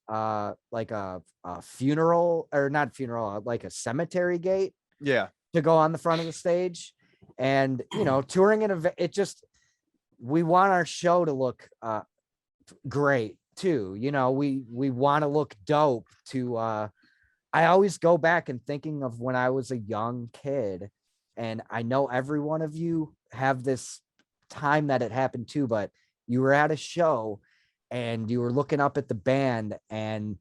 like a funeral, or not funeral, like a cemetery gate. Yeah. To go on the front of the stage. And, you know, touring in we want our show to look great too. You know, we want to look dope to, I always go back and thinking of when I was a young kid, and I know every one of you have this time that it happened too, but you were at a show and you were looking up at the band and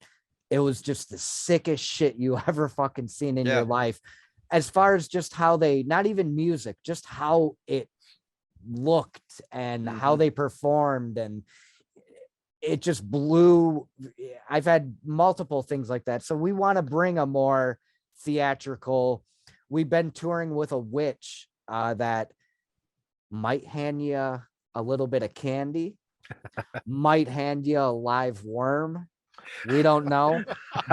it was just the sickest shit you ever fucking seen in your life. As far as just how not even music, just how it looked and how they performed, and it just blew. I've had multiple things like that. So we want to bring a more theatrical. We've been touring with a witch that might hand you a little bit of candy, might hand you a live worm. We don't know,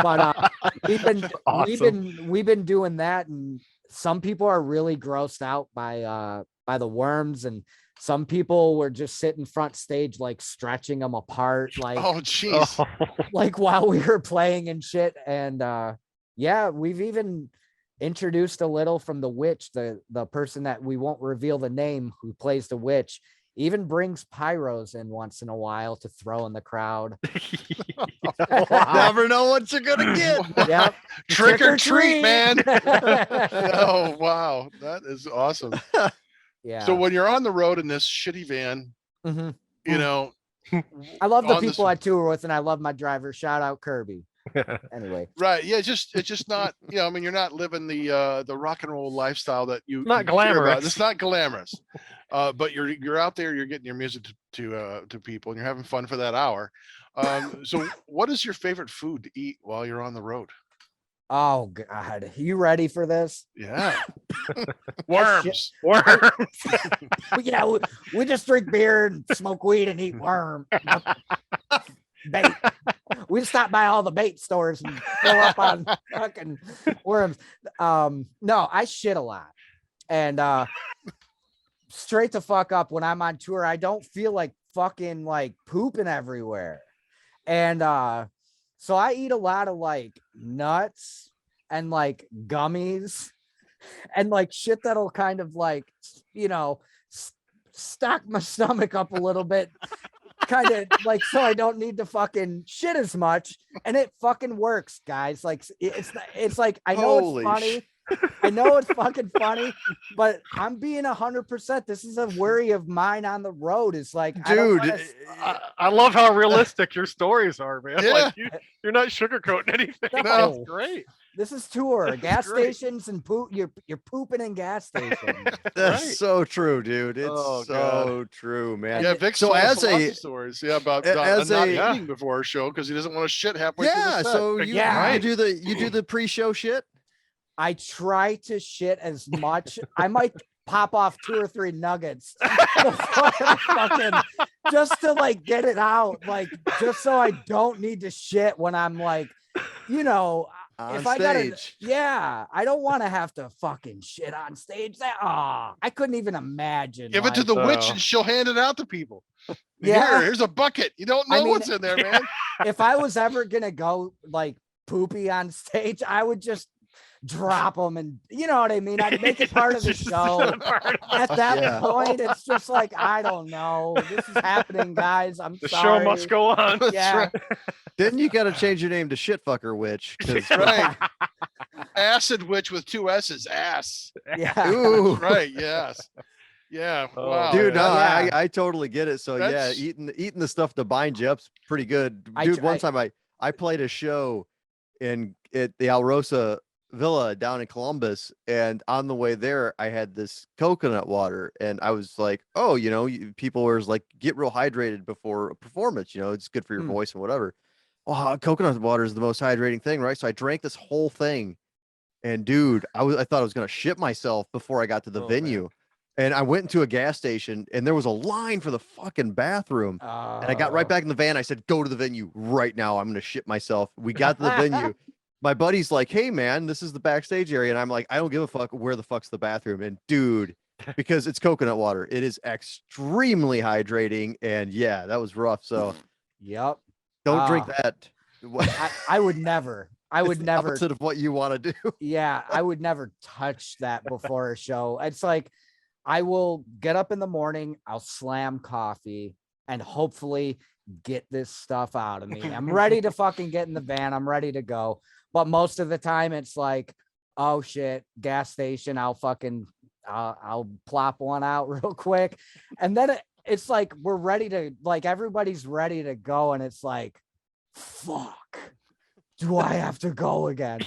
but we've been doing that, and some people are really grossed out by the worms, and some people were just sitting front stage like stretching them apart, like, oh jeez, like while we were playing and shit. And we've even introduced a little from the witch, the person that we won't reveal the name, who plays the witch. Even brings pyros in once in a while to throw in the crowd. Never know what you're gonna get. Yep. Trick or treat, man. Oh wow, that is awesome. Yeah. So when you're on the road in this shitty van, you know, I love the people I tour with, and I love my driver. Shout out Kirby. Anyway, right? Yeah, it's just not. You know, I mean, you're not living the rock and roll lifestyle that you not you hear about. glamorous. It's not glamorous, but you're out there. You're getting your music to people, and you're having fun for that hour. So, what is your favorite food to eat while you're on the road? oh god, you ready for this? Yeah, Worms. Yeah, we just drink beer and smoke weed and eat worm. Bait. We stop by all the bait stores and fill up on fucking worms. No, I shit a lot. And straight to fuck up, when I'm on tour, I don't feel like fucking like pooping everywhere. And so I eat a lot of like nuts and like gummies and like shit that'll kind of like, you know, stack my stomach up a little bit, kind of like, so I don't need to fucking shit as much. And it fucking works, guys. Like it's like, I know Holy it's funny. I know it's fucking funny, but I'm being 100%. This is a worry of mine on the road. Is like, Dude, I love how realistic your stories are, man. Yeah. Like you're not sugarcoating anything. No. That's great. this is tour. That's Gas great. stations and poop. You're pooping in gas stations. that's Right. so true, dude. It's Oh, so true, man. Yeah, Vic So told us as lots a- of stories. Yeah, about as not a- eating before our show because he doesn't want to shit halfway through Yeah, the set. so Yeah. you do the pre-show shit. I try to shit as much. I might pop off 2 or 3 nuggets before I fucking, just to like get it out, like just so I don't need to shit when I'm like, you know, On if I gotta, stage. yeah, I don't want to have to fucking shit on stage. That I couldn't even imagine. Give it to like, the witch Oh. and she'll hand it out to people. Yeah. Here's a bucket. You don't I know mean, what's in there, man. if I was ever gonna go like poopy on stage, I would just drop them, and you know what I mean. I'd make it part of the Just show. At that Yeah. point, it's just like, I don't know. This is happening, guys. I'm The sorry. show must go on. That's Yeah. right. Then you got to change your name to Shitfucker Witch. 'Cause- Right. Acid witch with 2 S's. Ass. Yeah. Ooh. Right. Yes. Yeah. Oh, Wow. Dude, no, Yeah. I totally get it. So yeah, That's- eating the stuff to bind you up's pretty good. I Dude, tr- one I- time I played a show at the Alrosa Villa down in Columbus, and on the way there I had this coconut water, and I was like, oh, people were like, get real hydrated before a performance. It's good for your Hmm. voice and whatever. Oh, coconut water is the most hydrating thing, right? So I drank this whole thing, and dude, I thought I was gonna shit myself before I got to the Oh, man. venue. And I went into a gas station, and there was a line for the fucking bathroom. And I got right back in the van. I said, go to the venue right now. I'm going to shit myself. We got to the venue. My buddy's like, hey, man, this is the backstage area. And I'm like, I don't give a fuck. Where the fuck's the bathroom? And dude, because it's coconut water, it is extremely hydrating. And yeah, that was rough. So Yep. don't drink Ah. that. I would never. I would It's the never. opposite of what you want to do. Yeah, I would never touch that before a show. It's like, I will get up in the morning, I'll slam coffee, and hopefully get this stuff out of me. I'm ready to fucking get in the van. I'm ready to go. But most of the time it's like, oh shit, gas station. I'll plop one out real quick. And then it's like, we're ready to, like, everybody's ready to go. And it's like, fuck, do I have to go again?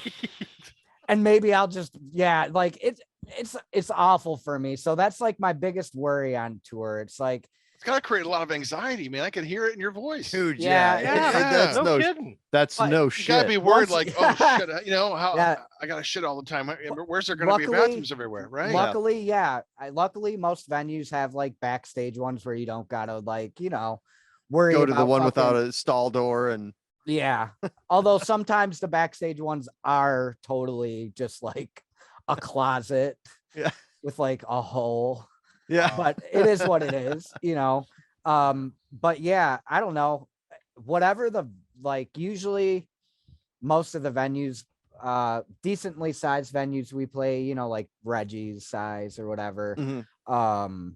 And maybe I'll just, yeah, like it's awful for me. So that's like my biggest worry on tour. It's like, It's got to create a lot of anxiety, man. I can hear it in your voice. Dude, Yeah, yeah. yeah. That's no no, kidding. that's But no You shit. gotta be worried, Once- like, oh shit, how Yeah. I gotta shit all the time. Where's there gonna be Luckily- bathrooms everywhere, right? luckily, yeah. Luckily, most venues have like backstage ones where you don't gotta, like, worry Go to the about one without fucking- a stall door and Yeah. Although sometimes the backstage ones are totally just like a closet Yeah. with like a hole. yeah. But it is what it is. But yeah, I don't know. Whatever usually most of the venues, decently sized venues we play, like Reggie's size or whatever, Mhm.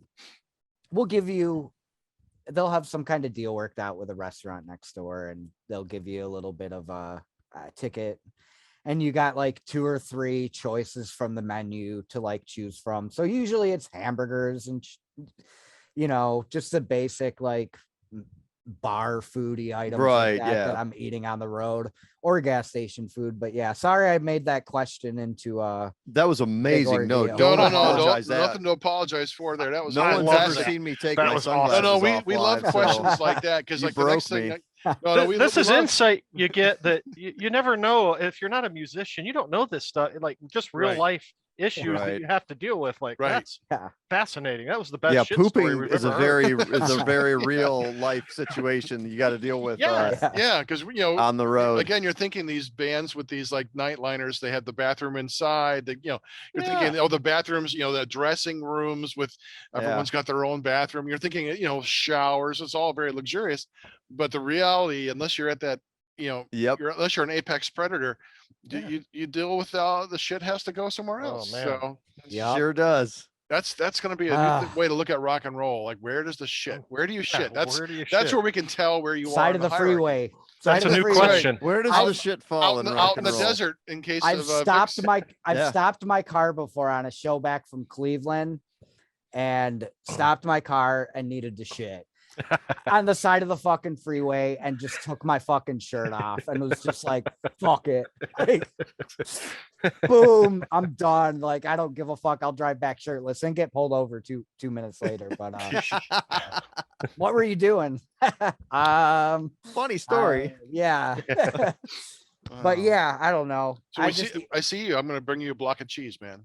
we'll give you, they'll have some kind of deal worked out with a restaurant next door, and they'll give you a little bit of a ticket, and you got like 2 or 3 choices from the menu to like choose from. So usually it's hamburgers and just the basic like bar foodie items Right, like that I'm eating on the road, or gas station food. But yeah, sorry I made that question into That was amazing. No, ordeal. don't No, apologize. That nothing to apologize for there. That was no one's ever fantastic. seen me take That my was sunglasses awesome. No, off we love live, so- questions like that because You like the next broke thing. me. This We is love- insight you get that you never know. If you're not a musician, you don't know this stuff, like just real Right. life issues Right. that you have to deal with. Like, Right. that's Yeah. fascinating. That was the best Yeah, shit story pooping we've is a ever heard. very is a very real life situation you got to deal with Yeah. Yeah, because on the road. again, you're thinking these bands with these like nightliners, they had the bathroom inside. You're Yeah. thinking, oh, the bathrooms, the dressing rooms with everyone's got their own bathroom. You're thinking, showers. It's all very luxurious, but the reality, unless you're at that you know, Yep. unless you're an apex predator, Yeah. you deal with the shit has to go somewhere Oh, else. man. So Yup. Sure does. that's going to be a new way to look at rock and roll. Like, where does the shit? Where do you shit? Where do you That's shit? where we can tell where you are Side in of the hierarchy. freeway. That's Side a of the new freeway. question. Where does Out- the shit fall in rock out in and the roll? desert in case I've of stopped Vix. I've Yeah. stopped my car before on a show back from Cleveland and stopped my car and needed to shit on the side of the fucking freeway and just took my fucking shirt off and was just like, fuck it. Like, boom, I'm done. Like, I don't give a fuck. I'll drive back shirtless and get pulled over two minutes later. But what were you doing? Funny story. Yeah. But Oh. yeah, I don't know. So I see you. I'm going to bring you a block of cheese, man.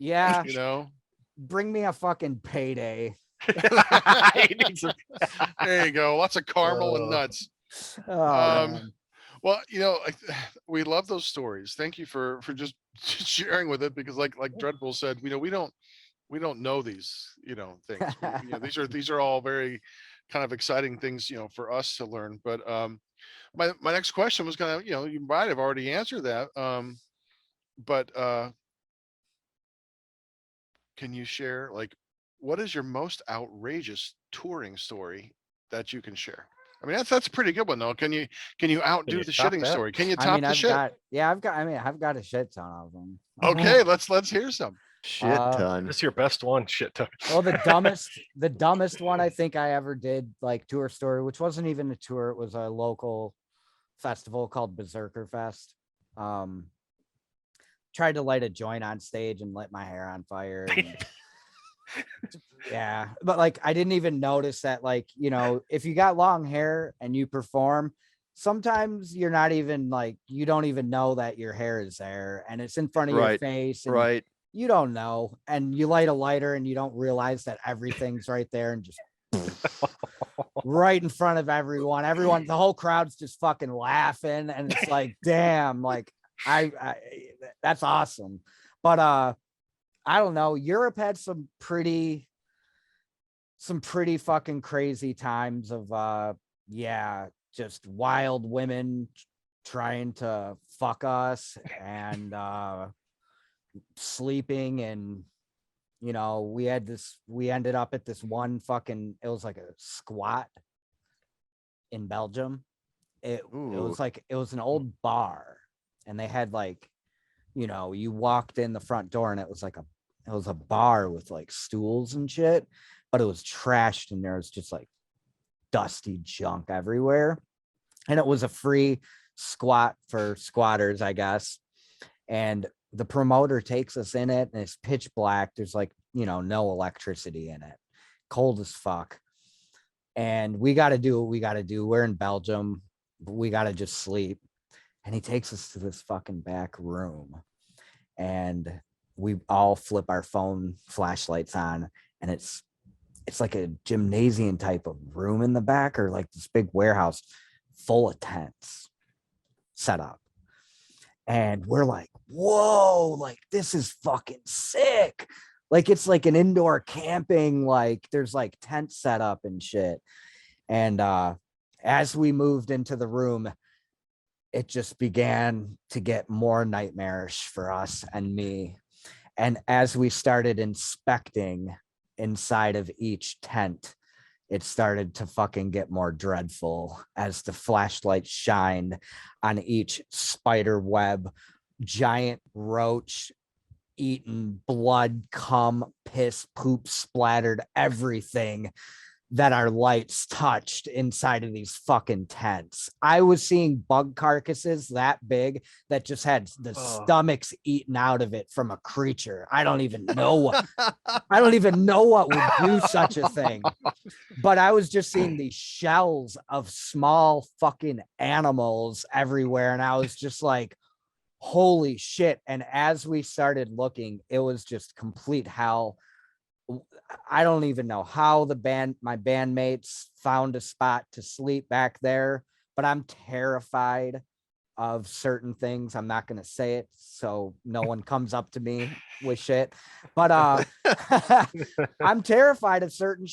Yeah, You know, bring me a fucking payday. there you go. Lots of caramel and nuts. Oh, Um, man. Well, you know, we love those stories. Thank you for just sharing with it, because like Dreadbull said, you know, we don't know these, you know, things. You know, these are all very kind of exciting things, you know, for us to learn. But my next question was gonna, you know, you might have already answered that. But can you share, like, what is your most outrageous touring story that you can share? I mean, that's a pretty good one though. Can you outdo you the top shitting that? story? Can you I top mean, the I've shit? I've got a shit ton of them. Okay, let's hear some. Shit ton. This is your best one. Shit ton. Well, the dumbest one I think I ever did, like, tour story, which wasn't even a tour, it was a local festival called Berserker Fest. Tried to light a joint on stage and lit my hair on fire. And, yeah, but like, I didn't even notice that, like, you know, if you got long hair and you perform, sometimes you're not even like, you don't even know that your hair is there and it's in front of your Right, face. And Right. you don't know, and you light a lighter and you don't realize that everything's right there and just right in front of everyone. The whole crowd's just fucking laughing, and it's like, damn, like I that's awesome. But I don't know. Europe had some pretty fucking crazy times of just wild women trying to fuck us and sleeping. And you know, we ended up at this one fucking, it was like a squat in Belgium. It was an old bar, and they had, like, you know, you walked in the front door and it was a bar with like stools and shit, but it was trashed and there was just like dusty junk everywhere. And it was a free squat for squatters, I guess. And the promoter takes us in it, and it's pitch black. There's, like, you know, no electricity in it, cold as fuck. And we got to do what we got to do. We're in Belgium. We got to just sleep. And he takes us to this fucking back room, and we all flip our phone flashlights on, and it's like a gymnasium type of room in the back, or like this big warehouse full of tents set up. And we're like, whoa, like, this is fucking sick. Like, it's like an indoor camping, like there's like tents set up and shit. And as we moved into the room, it just began to get more nightmarish for us and me. And as we started inspecting inside of each tent, it started to fucking get more dreadful as the flashlight shined on each spider web, giant roach eaten, blood, cum, piss, poop splattered, everything that our lights touched inside of these fucking tents. I was seeing bug carcasses that big that just had the stomachs eaten out of it from a creature. I don't even know what would do such a thing. But I was just seeing these shells of small fucking animals everywhere, and I was just like, holy shit. And as we started looking, it was just complete hell. I don't even know how my bandmates found a spot to sleep back there, but I'm terrified of certain things. I'm not going to say it so no one comes up to me with shit, but I'm terrified of certain,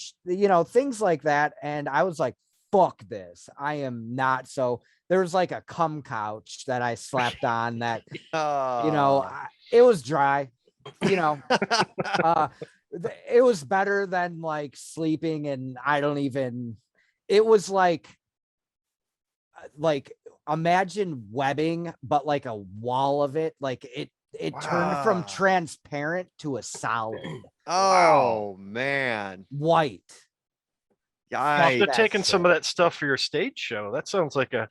things like that. And I was like, fuck this. I am not. So there was like a cum couch that I slept on that, it was dry, it was better than like sleeping. And it was like imagine webbing, but like a wall of it. Like it turned from transparent to a solid. Oh man. White. You should have That's taken it. some of that stuff for your stage show. That sounds like a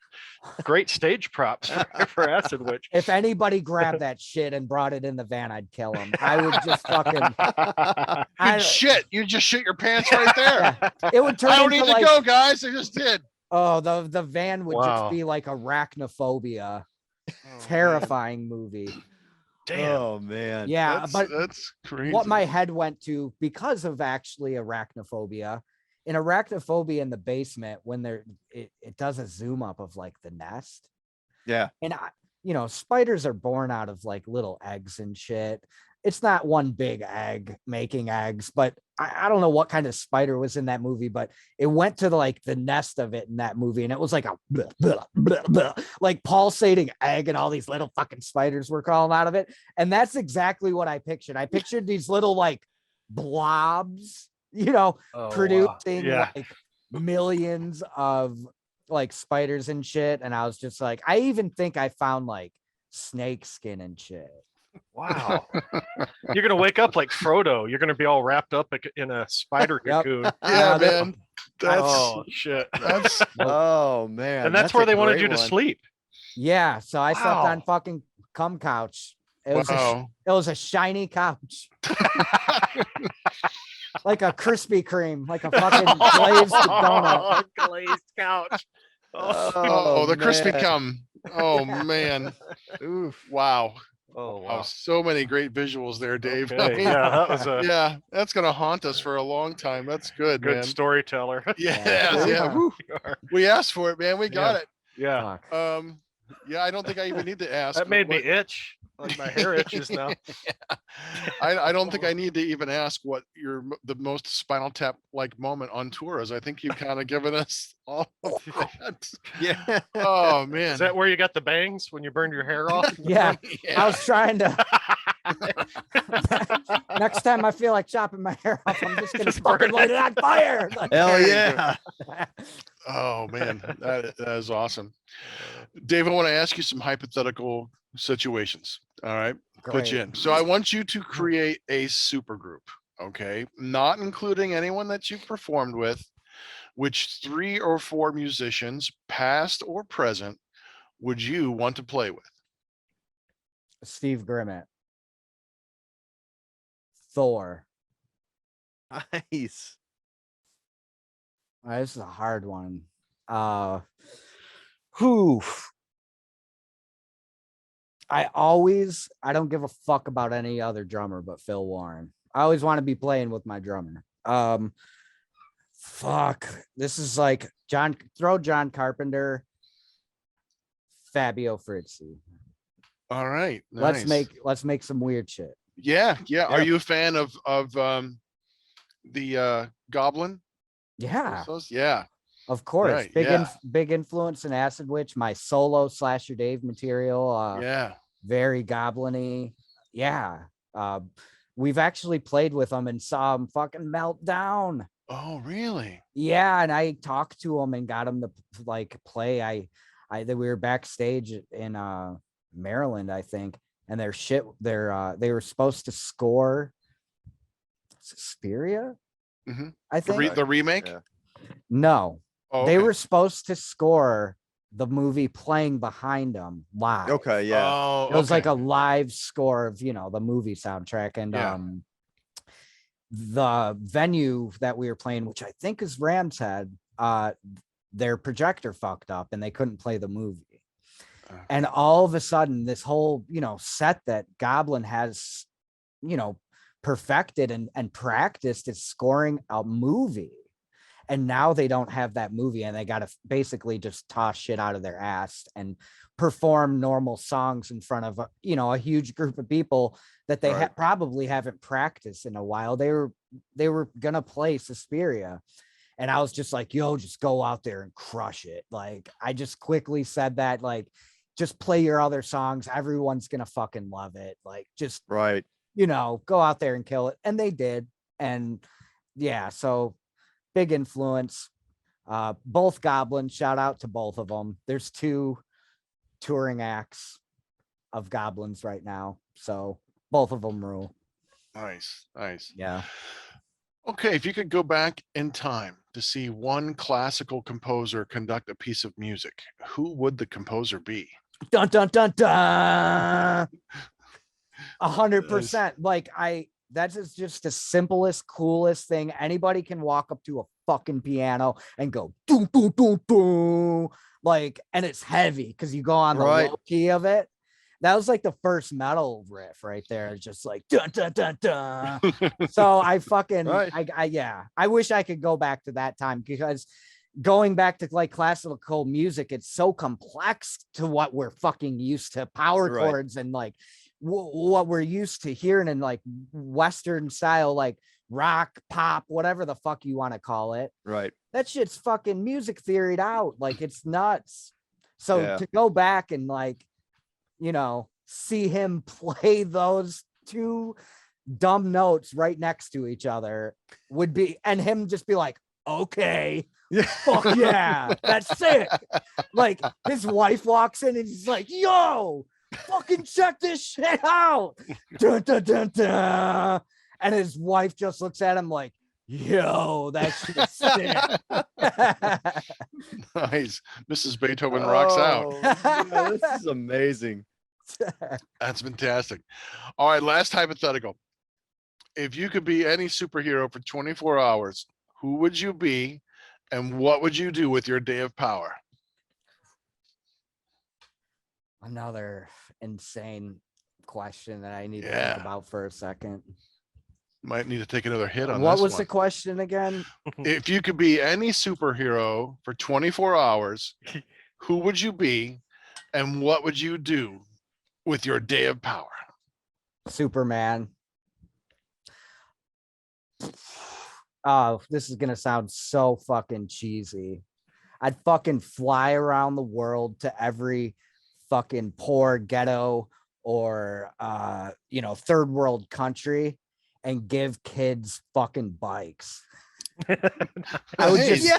great stage props for Acid Witch. If anybody grabbed that shit and brought it in the van, I'd kill him. I would just fucking. You just shit your pants right there. Yeah, it would turn. I don't into need to go, guys. I just did. Oh, the van would Wow. just be like arachnophobia. Terrifying movie. Damn. Oh man. Yeah, but that's crazy. what my head went to because of actually arachnophobia. In arachnophobia in the basement, when it does a zoom up of like the nest. Yeah. And spiders are born out of like little eggs and shit. It's not one big egg making eggs, but I don't know what kind of spider was in that movie, but it went to like the nest of it in that movie. And it was like a blah, blah, blah, blah, like pulsating egg, and all these little fucking spiders were crawling out of it. And that's exactly what I pictured. I pictured these little like blobs, producing like millions of like spiders and shit. And I was just like, I even think I found like snake skin and shit. Wow. You're going to wake up like Frodo. You're going to be all wrapped up in a spider cocoon. Yeah, man. Oh, shit. Oh man. And that's where they wanted you to sleep. Yeah. So I slept on fucking cum couch. It was a shiny couch. Like a Krispy Kreme, like a fucking glazed donut. Glazed couch. Oh, the crispy cum. Oh man. Oof. Wow. Oh wow. So many great visuals there, Dave. Okay, I mean, that was yeah, that's gonna haunt us for a long time. That's good, good man. storyteller. Yeah. Woo. We asked for it, man. We got it. Yeah. Yeah, I don't think I even need to ask. That made me itch. Like my hair itches now. I don't think I need to even ask what the most Spinal Tap like moment on tour is. I think you've kind of given us all of that. Yeah. Oh man. Is that where you got the bangs when you burned your hair off? Yeah. I was trying to. Next time I feel like chopping my hair off, I'm just gonna fucking light it on fire. Hell yeah. Oh man, that is awesome. Dave, I want to ask you some hypothetical situations. All right. Put you in. So I want you to create a super group. Okay. Not including anyone that you've performed with. Which 3 or 4 musicians, past or present, would you want to play with? Steve Grimmett. Thor. Nice. This is a hard one. I don't give a fuck about any other drummer but Phil Warren. I always want to be playing with my drummer. This is like throw John Carpenter, Fabio Frizzi. All right. Nice. Let's make some weird shit. Yeah. Are you a fan of the Goblin? Yeah. Yeah. Of course. Right, Big influence in Acid Witch, my solo Slasher Dave material. Very goblin-y. Yeah. We've actually played with them and saw them fucking melt down. Oh, really? Yeah, and I talked to them and got them to like play. We were backstage in Maryland, I think, and they were supposed to score Suspiria. Mm-hmm. I think the remake. Yeah. No, Oh, they okay. were supposed to score the movie playing behind them live. Okay, yeah. Oh, It was like a live score of the movie soundtrack, and the venue that we were playing, which I think is Ram's Head, their projector fucked up and they couldn't play the movie. And all of a sudden, this whole set that Goblin has perfected and practiced is scoring a movie. And now they don't have that movie, and they got to basically just toss shit out of their ass and perform normal songs in front of a huge group of people that they probably haven't practiced in a while. They were gonna play Suspiria, And I was just like, yo, just go out there and crush it. Like, I just quickly said that, like, just play your other songs. Everyone's going to fucking love it. Like, just, Right. go out there and kill it. And they did. And yeah, so big influence. Both Goblins, shout out to both of them. There's 2 touring acts of Goblins right now. So both of them rule. Nice. Yeah. Okay, if you could go back in time to see one classical composer conduct a piece of music, who would the composer be? Dun dun dun dun. 100%. Like, that is just the simplest, coolest thing. Anybody can walk up to a fucking piano and go doo doo doo doo. Like, and it's heavy because you go on the low key of it. That was like the first metal riff right there. It's just like dun dun dun dun. So I fucking I wish I could go back to that time, because going back to like classical music, it's so complex to what we're fucking used to, power chords and like what we're used to hearing in like Western style, like rock, pop, whatever the fuck you want to call it. Right. That shit's fucking music theoried out. Like, it's nuts. So to go back and like, see him play those 2 dumb notes right next to each other would be, and him just be like, okay, fuck yeah, that's sick. Like, his wife walks in and he's like, yo, fucking check this shit out. Dun, dun, dun, dun. And his wife just looks at him like, yo, that shit's sick. Nice. Mrs. Beethoven rocks out. Yeah, this is amazing. That's fantastic. All right, last hypothetical. If you could be any superhero for 24 hours, who would you be and what would you do with your day of power? Another insane question that I need to think about for a second. Might need to take another hit on what this was one. the question again? If you could be any superhero for 24 hours, who would you be and what would you do with your day of power? Superman. Oh, this is gonna sound so fucking cheesy. I'd fucking fly around the world to every fucking poor ghetto or third world country and give kids fucking bikes. I would just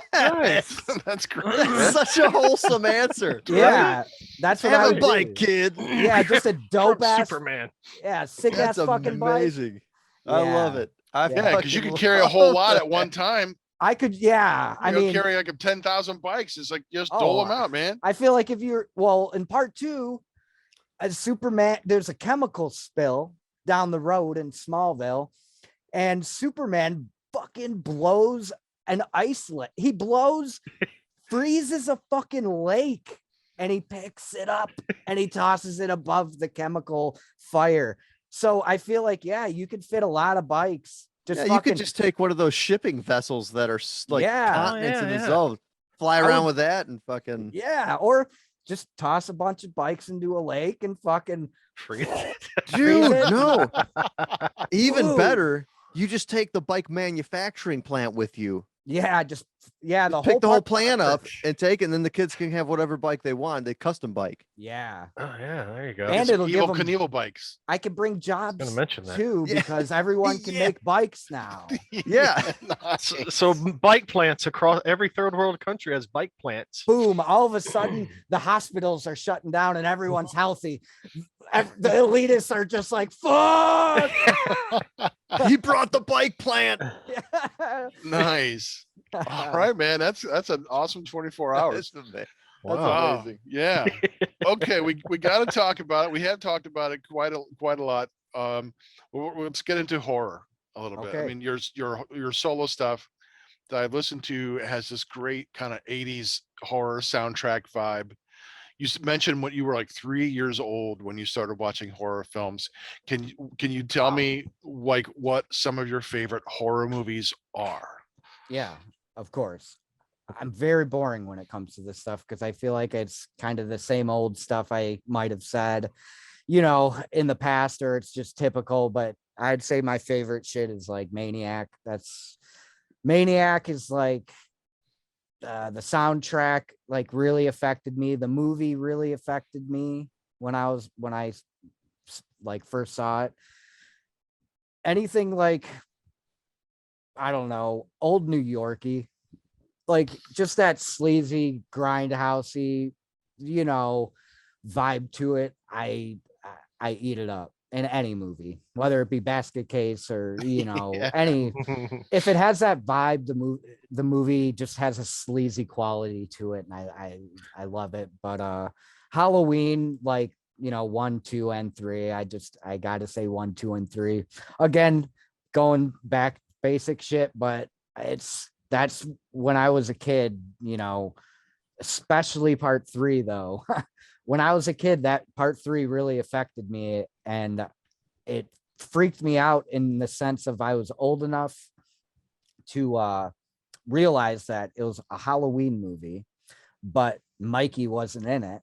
That's great. That's such a wholesome answer. Yeah, that's what I Have would a bike, do. kid. Yeah, just a dope ass Superman. Yeah, sick ass That's fucking bike. amazing. I love it. Yeah, because you can carry a whole lot at one time. I could, yeah. I mean, carry like 10,000 bikes. It's like just dole them out, man. I feel like if you're in part 2, as Superman, there's a chemical spill down the road in Smallville, and Superman fucking blows an ice lake. He freezes a fucking lake, and he picks it up and he tosses it above the chemical fire. So I feel like, you could fit a lot of bikes. You could just take one of those shipping vessels that are like continents in the zone, fly around with that and fucking. Yeah, or just toss a bunch of bikes into a lake and fucking freeze it. Dude, no. Even better, you just take the bike manufacturing plant with you. Yeah, pick the whole plant up and take it, and then the kids can have whatever bike they want. They custom bike. Yeah. Oh yeah, there you go. And it'll give them Knievel bikes. I could bring jobs gonna mention that. too, because everyone can make bikes now. Yeah. So bike plants across every third world country has bike plants. Boom! All of a sudden, the hospitals are shutting down and everyone's healthy. The elitists are just like, fuck. He brought the bike plant. Nice. All right, man. That's an awesome 24 hours. That's Wow. amazing. Yeah. Okay, we got to talk about it. We have talked about it quite a lot. Let's get into horror a little bit. I Okay. mean, your solo stuff that I've listened to has this great kind of 80s horror soundtrack vibe. You mentioned when you were like 3 years old when you started watching horror films. Can you tell me like what some of your favorite horror movies are? Yeah, of course. I'm very boring when it comes to this stuff because I feel like it's kind of the same old stuff I might have said, in the past, or it's just typical. But I'd say my favorite shit is like Maniac. Maniac is like the soundtrack like really affected me. The movie really affected me when I like first saw it. Anything like, I don't know, old New Yorkie, like just that sleazy grindhousey, vibe to it. I eat it up in any movie, whether it be Basket Case or Yeah. any. If it has that vibe, the movie just has a sleazy quality to it, and I love it. But Halloween, like 1, 2, and 3, I gotta say 1, 2, and 3. Again, going back basic shit, but that's when I was a kid, especially part 3 though. When I was a kid, that part 3 really affected me, and it freaked me out in the sense of I was old enough to realize that it was a Halloween movie, but Mikey wasn't in it.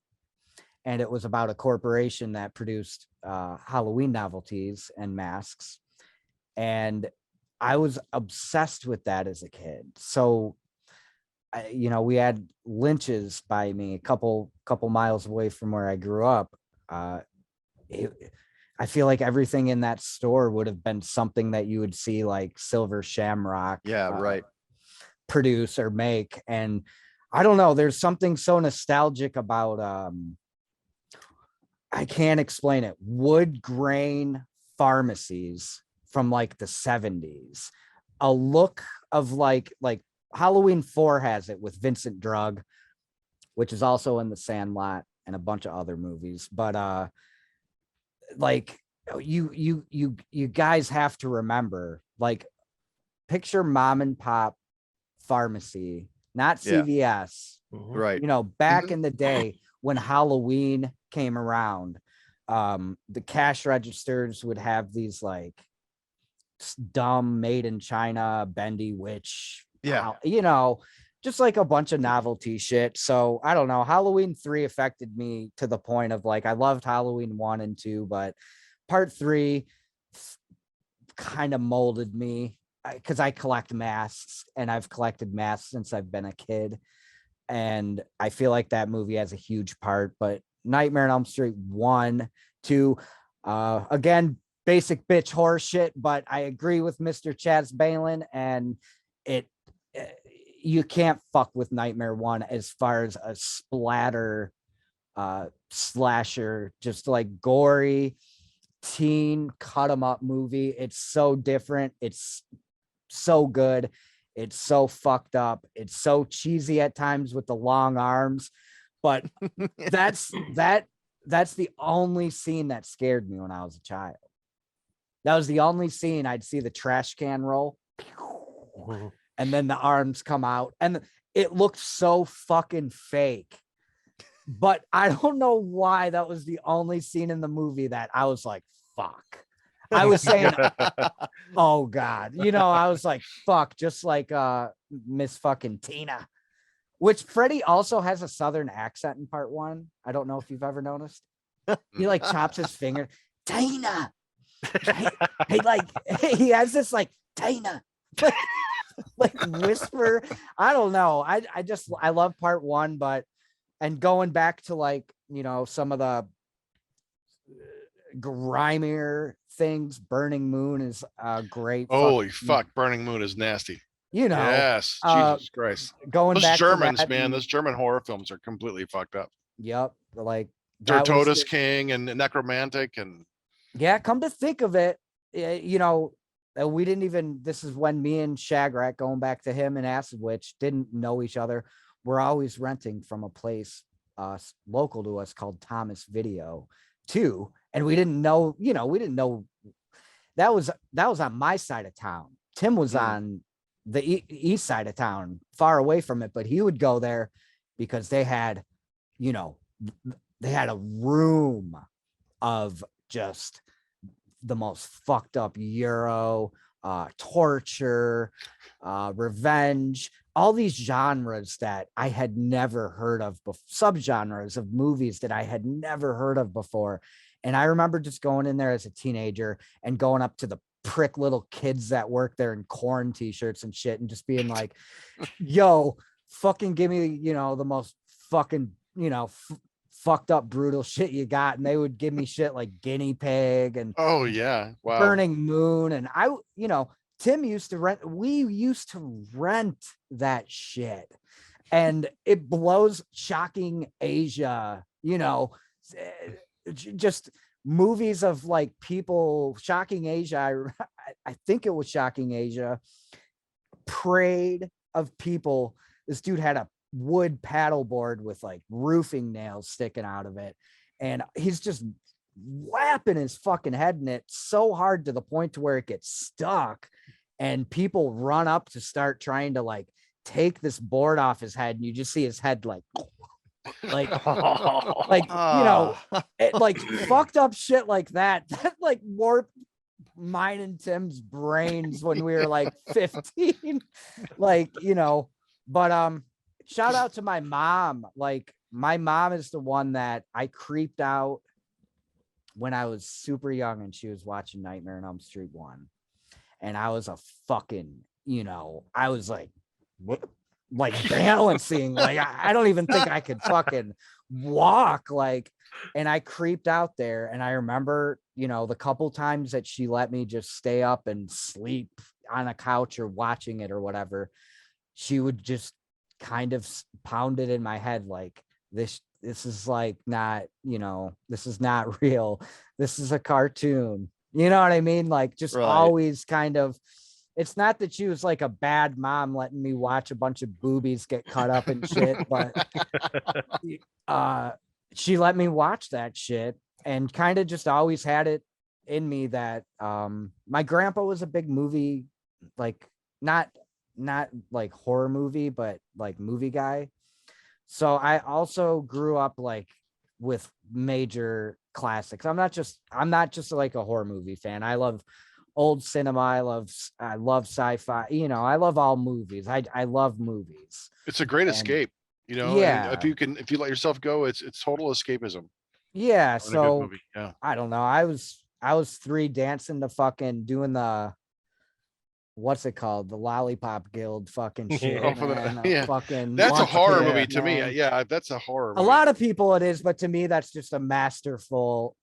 And it was about a corporation that produced Halloween novelties and masks. And I was obsessed with that as a kid. So, we had Lynch's by me a couple miles away from where I grew up. I feel like everything in that store would have been something that you would see like Silver Shamrock right, produce or make. And I don't know, there's something so nostalgic about I can't explain it. Wood grain pharmacies from like the 70s. A look of like Halloween 4 has it with Vincent Drug, which is also in The Sandlot and a bunch of other movies. But like you guys have to remember, like, picture mom and pop pharmacy, not CVS. right. Back in the day when Halloween came around, the cash registers would have these like dumb made in China bendy witch, just like a bunch of novelty shit. So I don't know, Halloween 3 affected me to the point of like I loved Halloween 1 and 2, but part 3 kind of molded me because I collect masks, and I've collected masks since I've been a kid, and I feel like that movie has a huge part. But Nightmare on Elm Street 1, 2, again, basic bitch horror shit, but I agree with Mr. Chaz Balin, and you can't fuck with Nightmare 1 as far as a splatter slasher, just like gory teen cut 'em up movie. It's so different, it's so good, it's so fucked up, it's so cheesy at times with the long arms, but that's the only scene that scared me when I was a child. That was the only scene I'd see the trash can roll and then the arms come out, and it looked so fucking fake. But I don't know why that was the only scene in the movie that I was like, fuck. I was saying, oh God, I was like, fuck, just like Miss fucking Tina, which Freddy also has a Southern accent in part 1. I don't know if you've ever noticed. He like chops his finger, Tina. Hey, like he has this like Tina, like whisper. I don't know. I love part 1, and going back to like, some of the grimier things, Burning Moon is great. Holy fuck, Burning Moon is nasty. Yes, Jesus Christ. Going Those back Germans, to that, man, those German horror films are completely fucked up. Yep, like Der that was Todes King and Necromantic, and yeah, come to think of it, we didn't even, this is when me and Shagrat, going back to him and Acid Witch, didn't know each other. We're always renting from a place local to us called Thomas Video 2, and we didn't know, that was on my side of town. Tim was on the east side of town, far away from it, but he would go there because they had a room of just the most fucked up Euro, torture, revenge, all these genres that I had never heard of, subgenres of movies that I had never heard of before. And I remember just going in there as a teenager and going up to the prick little kids that work there in corn t-shirts and shit and just being like, yo, fucking give me, the most fucking, fucked up brutal shit you got. And they would give me shit like guinea pig and Oh yeah. Wow. burning moon. And Tim used to we used to rent that shit. And it blows Shocking Asia, just movies of like people. Shocking Asia, I think it was Shocking Asia, parade of people. This dude had a wood paddleboard with like roofing nails sticking out of it, and he's just whapping his fucking head in it so hard to the point to where it gets stuck, and people run up to start trying to like take this board off his head, and you just see his head like like fucked up shit like that like warped mine and Tim's brains when we were like 15. But shout out to my mom. Like, my mom is the one that I creeped out when I was super young, and she was watching Nightmare on Elm Street 1. And I was a fucking, I was like, what? Like balancing, like I don't even think I could fucking walk, like, and I creeped out there. And I remember, the couple times that she let me just stay up and sleep on a couch or watching it or whatever, she would just kind of pound it in my head like, this is like not, this is not real, this is a cartoon, you know what I mean? Like, just always kind of, it's not that she was like a bad mom letting me watch a bunch of boobies get cut up and shit, but she let me watch that shit and kind of just always had it in me that my grandpa was a big movie, like not like horror movie, but like movie guy. So I also grew up like with major classics. I'm not just like a horror movie fan. I love old cinema. I love sci-fi. I love all movies. I love movies. It's a great escape, Yeah. and if you let yourself go, it's total escapism. Yeah. On a good So movie. Yeah. I don't know. I was 3 dancing to fucking doing the, what's it called? The Lollipop Guild fucking shit. Oh, for the- man. yeah. Fucking That's a Montag, horror movie to man. me. Yeah, that's a horror A movie. lot of people it is, but to me that's just a masterful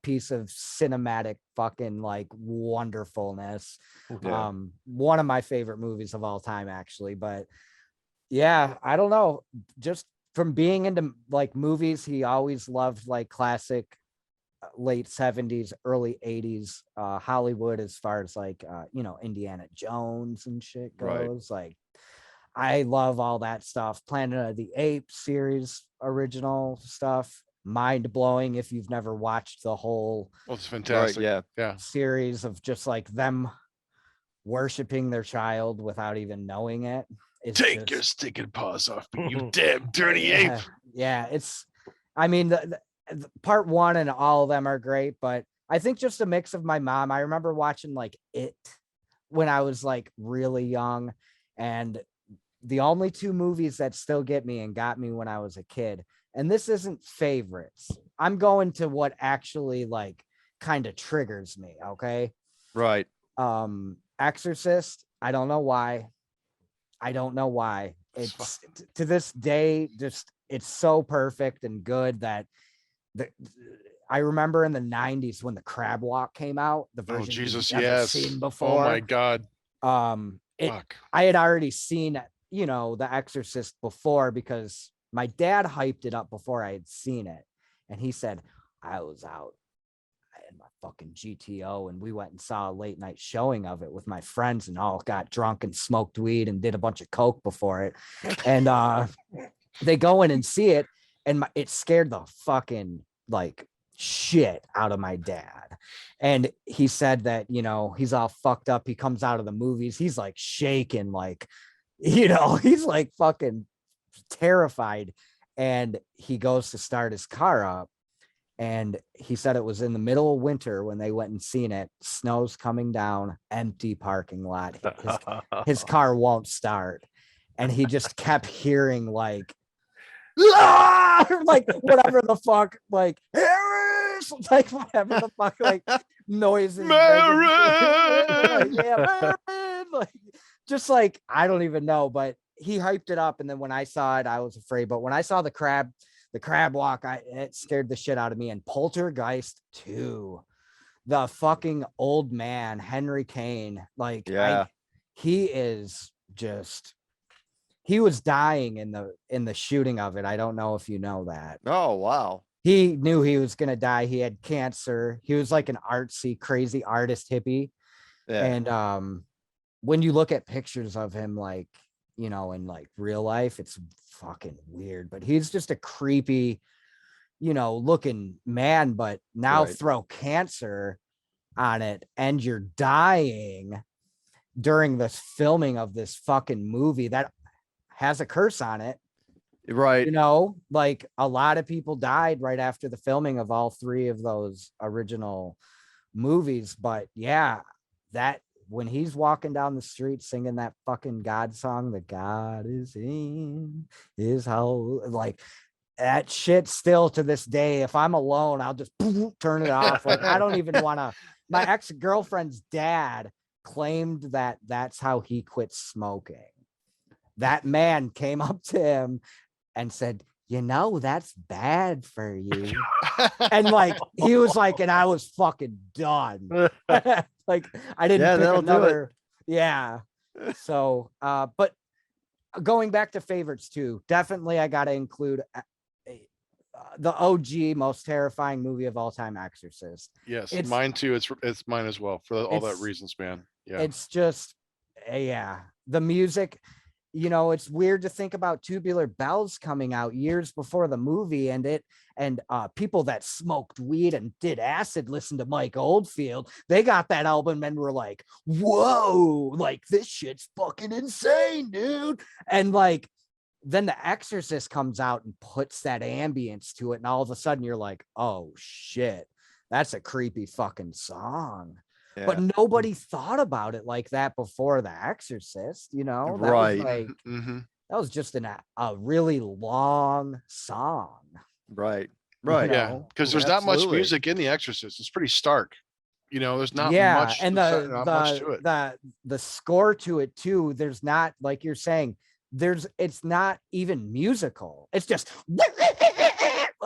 piece of cinematic fucking like wonderfulness. Yeah. One of my favorite movies of all time, actually. But yeah, I don't know, just from being into like movies, he always loved like classic late 70s, early 80s Hollywood, as far as like Indiana Jones and shit goes. Like, I love all that stuff. Planet of the Apes series, original stuff, mind blowing if you've never watched the whole It's fantastic. Yeah. series of just like them worshiping their child without even knowing it. Take your stinking paws off me, you damn dirty ape. Yeah, it's, I mean, the part 1 and all of them are great, but I think just a mix of my mom. I remember watching like It when I was like really young, and the only 2 movies that still get me and got me when I was a kid, and this isn't favorites, I'm going to what actually like kind of triggers me. Okay. Right. Exorcist. I don't know why. It's to this day, just, it's so perfect and good that I remember in the 90s when the Crab Walk came out, the version Jesus, you've never seen before. Oh my God. I had already seen, The Exorcist before, because my dad hyped it up before I had seen it. And he said, I was out in my fucking GTO and we went and saw a late night showing of it with my friends and all got drunk and smoked weed and did a bunch of coke before it. And they go in and see it, and it scared the fucking like shit out of my dad. And he said that, he's all fucked up. He comes out of the movies, he's like shaking, like, he's like fucking terrified. And he goes to start his car up, and he said it was in the middle of winter when they went and seen it. Snow's coming down, empty parking lot. His car won't start. And he just kept hearing like, like whatever the fuck, like Harris, like whatever the fuck, like noises. Marin! Like, yeah, Marin! Like, just like, I don't even know, but he hyped it up, and then when I saw it, I was afraid. But when I saw the crab walk, it scared the shit out of me. And Poltergeist 2, the fucking old man Henry Kane, like Yeah. he was dying in the shooting of it. I don't know if you know that. Oh, wow. He knew he was gonna die. He had cancer. He was like an artsy, crazy artist hippie. Yeah. And when you look at pictures of him, like, you know, in like real life, it's fucking weird. But he's just a creepy, you know, looking man. But now Right. throw cancer on it, and you're dying during this filming of this fucking movie that has a curse on it. Right. You know, like a lot of people died right after the filming of all 3 of those original movies. But yeah, that when he's walking down the street singing that fucking God song, the God is in his house, like that shit still to this day, if I'm alone, I'll just turn it off. Like, I don't even want to. My ex-girlfriend's dad claimed that that's how he quit smoking. That man came up to him and said, you know, that's bad for you. And like, he was like, and I was fucking done. Like, I didn't Yeah, pick that'll do it. another. Yeah. So, but going back to favorites too, definitely I got to include the OG most terrifying movie of all time, Exorcist. Yes, It's- mine too. It's mine as well for all that It's- reasons, man. Yeah. It's just, yeah, the music, you know, it's weird to think about Tubular Bells coming out years before the movie, and people that smoked weed and did acid listened to Mike Oldfield. They got that album and were like, whoa, like this shit's fucking insane, dude. And like, then The Exorcist comes out and puts that ambience to it, and all of a sudden you're like, oh shit, that's a creepy fucking song. Yeah. But nobody thought about it like that before The Exorcist, you know? That Right. was like, Mm-hmm. that was just a really long song. Right. you Right. Yeah, know? because there's not much Absolutely. music in The Exorcist. It's pretty stark. You know, there's not Yeah, much. and there's not much to it. the score to it too, there's not, like you're saying, it's not even musical. It's just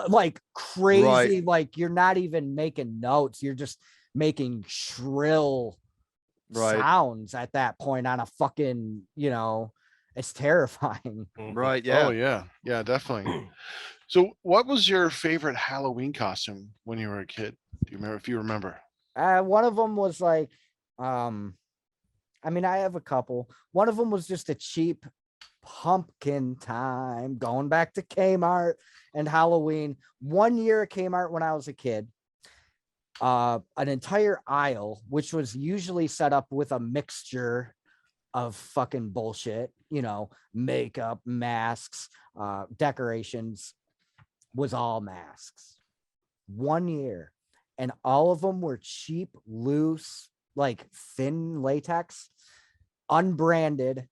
like crazy, Right. like you're not even making notes, you're just making shrill Right. sounds at that point on a fucking, you know, it's terrifying. Right. Yeah. Oh yeah, yeah, definitely. So, what was your favorite Halloween costume when you were a kid? Do you remember? If you remember. One of them was like, I mean, I have a couple. One of them was just a cheap pumpkin time, going back to Kmart and Halloween. One year at Kmart when I was a kid, an entire aisle, which was usually set up with a mixture of fucking bullshit, you know, makeup, masks, decorations, was all masks. 1 year. And all of them were cheap, loose, like thin latex, unbranded,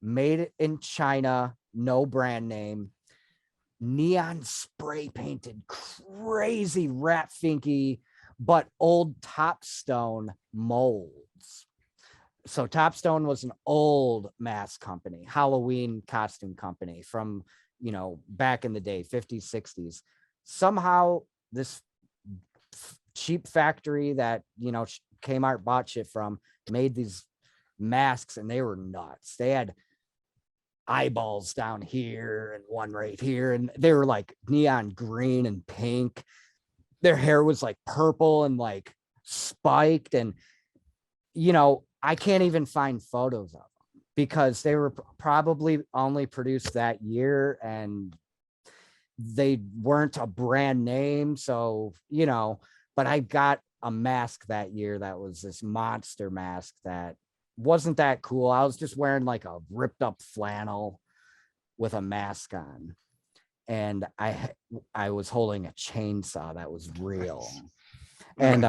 made in China, no brand name, neon spray painted, crazy rat finky, but old Topstone molds. So Topstone was an old mask company, Halloween costume company from, you know, back in the day, 50s, 60s. Somehow this cheap factory that, you know, Kmart bought shit from made these masks, and they were nuts. They had eyeballs down here and one right here, and they were like neon green and pink. Their hair was like purple and like spiked, and you know, I can't even find photos of them because they were probably only produced that year and they weren't a brand name. So, you know, but I got a mask that year that was this monster mask that wasn't that cool. I was just wearing like a ripped up flannel with a mask on, and I was holding a chainsaw that was real. And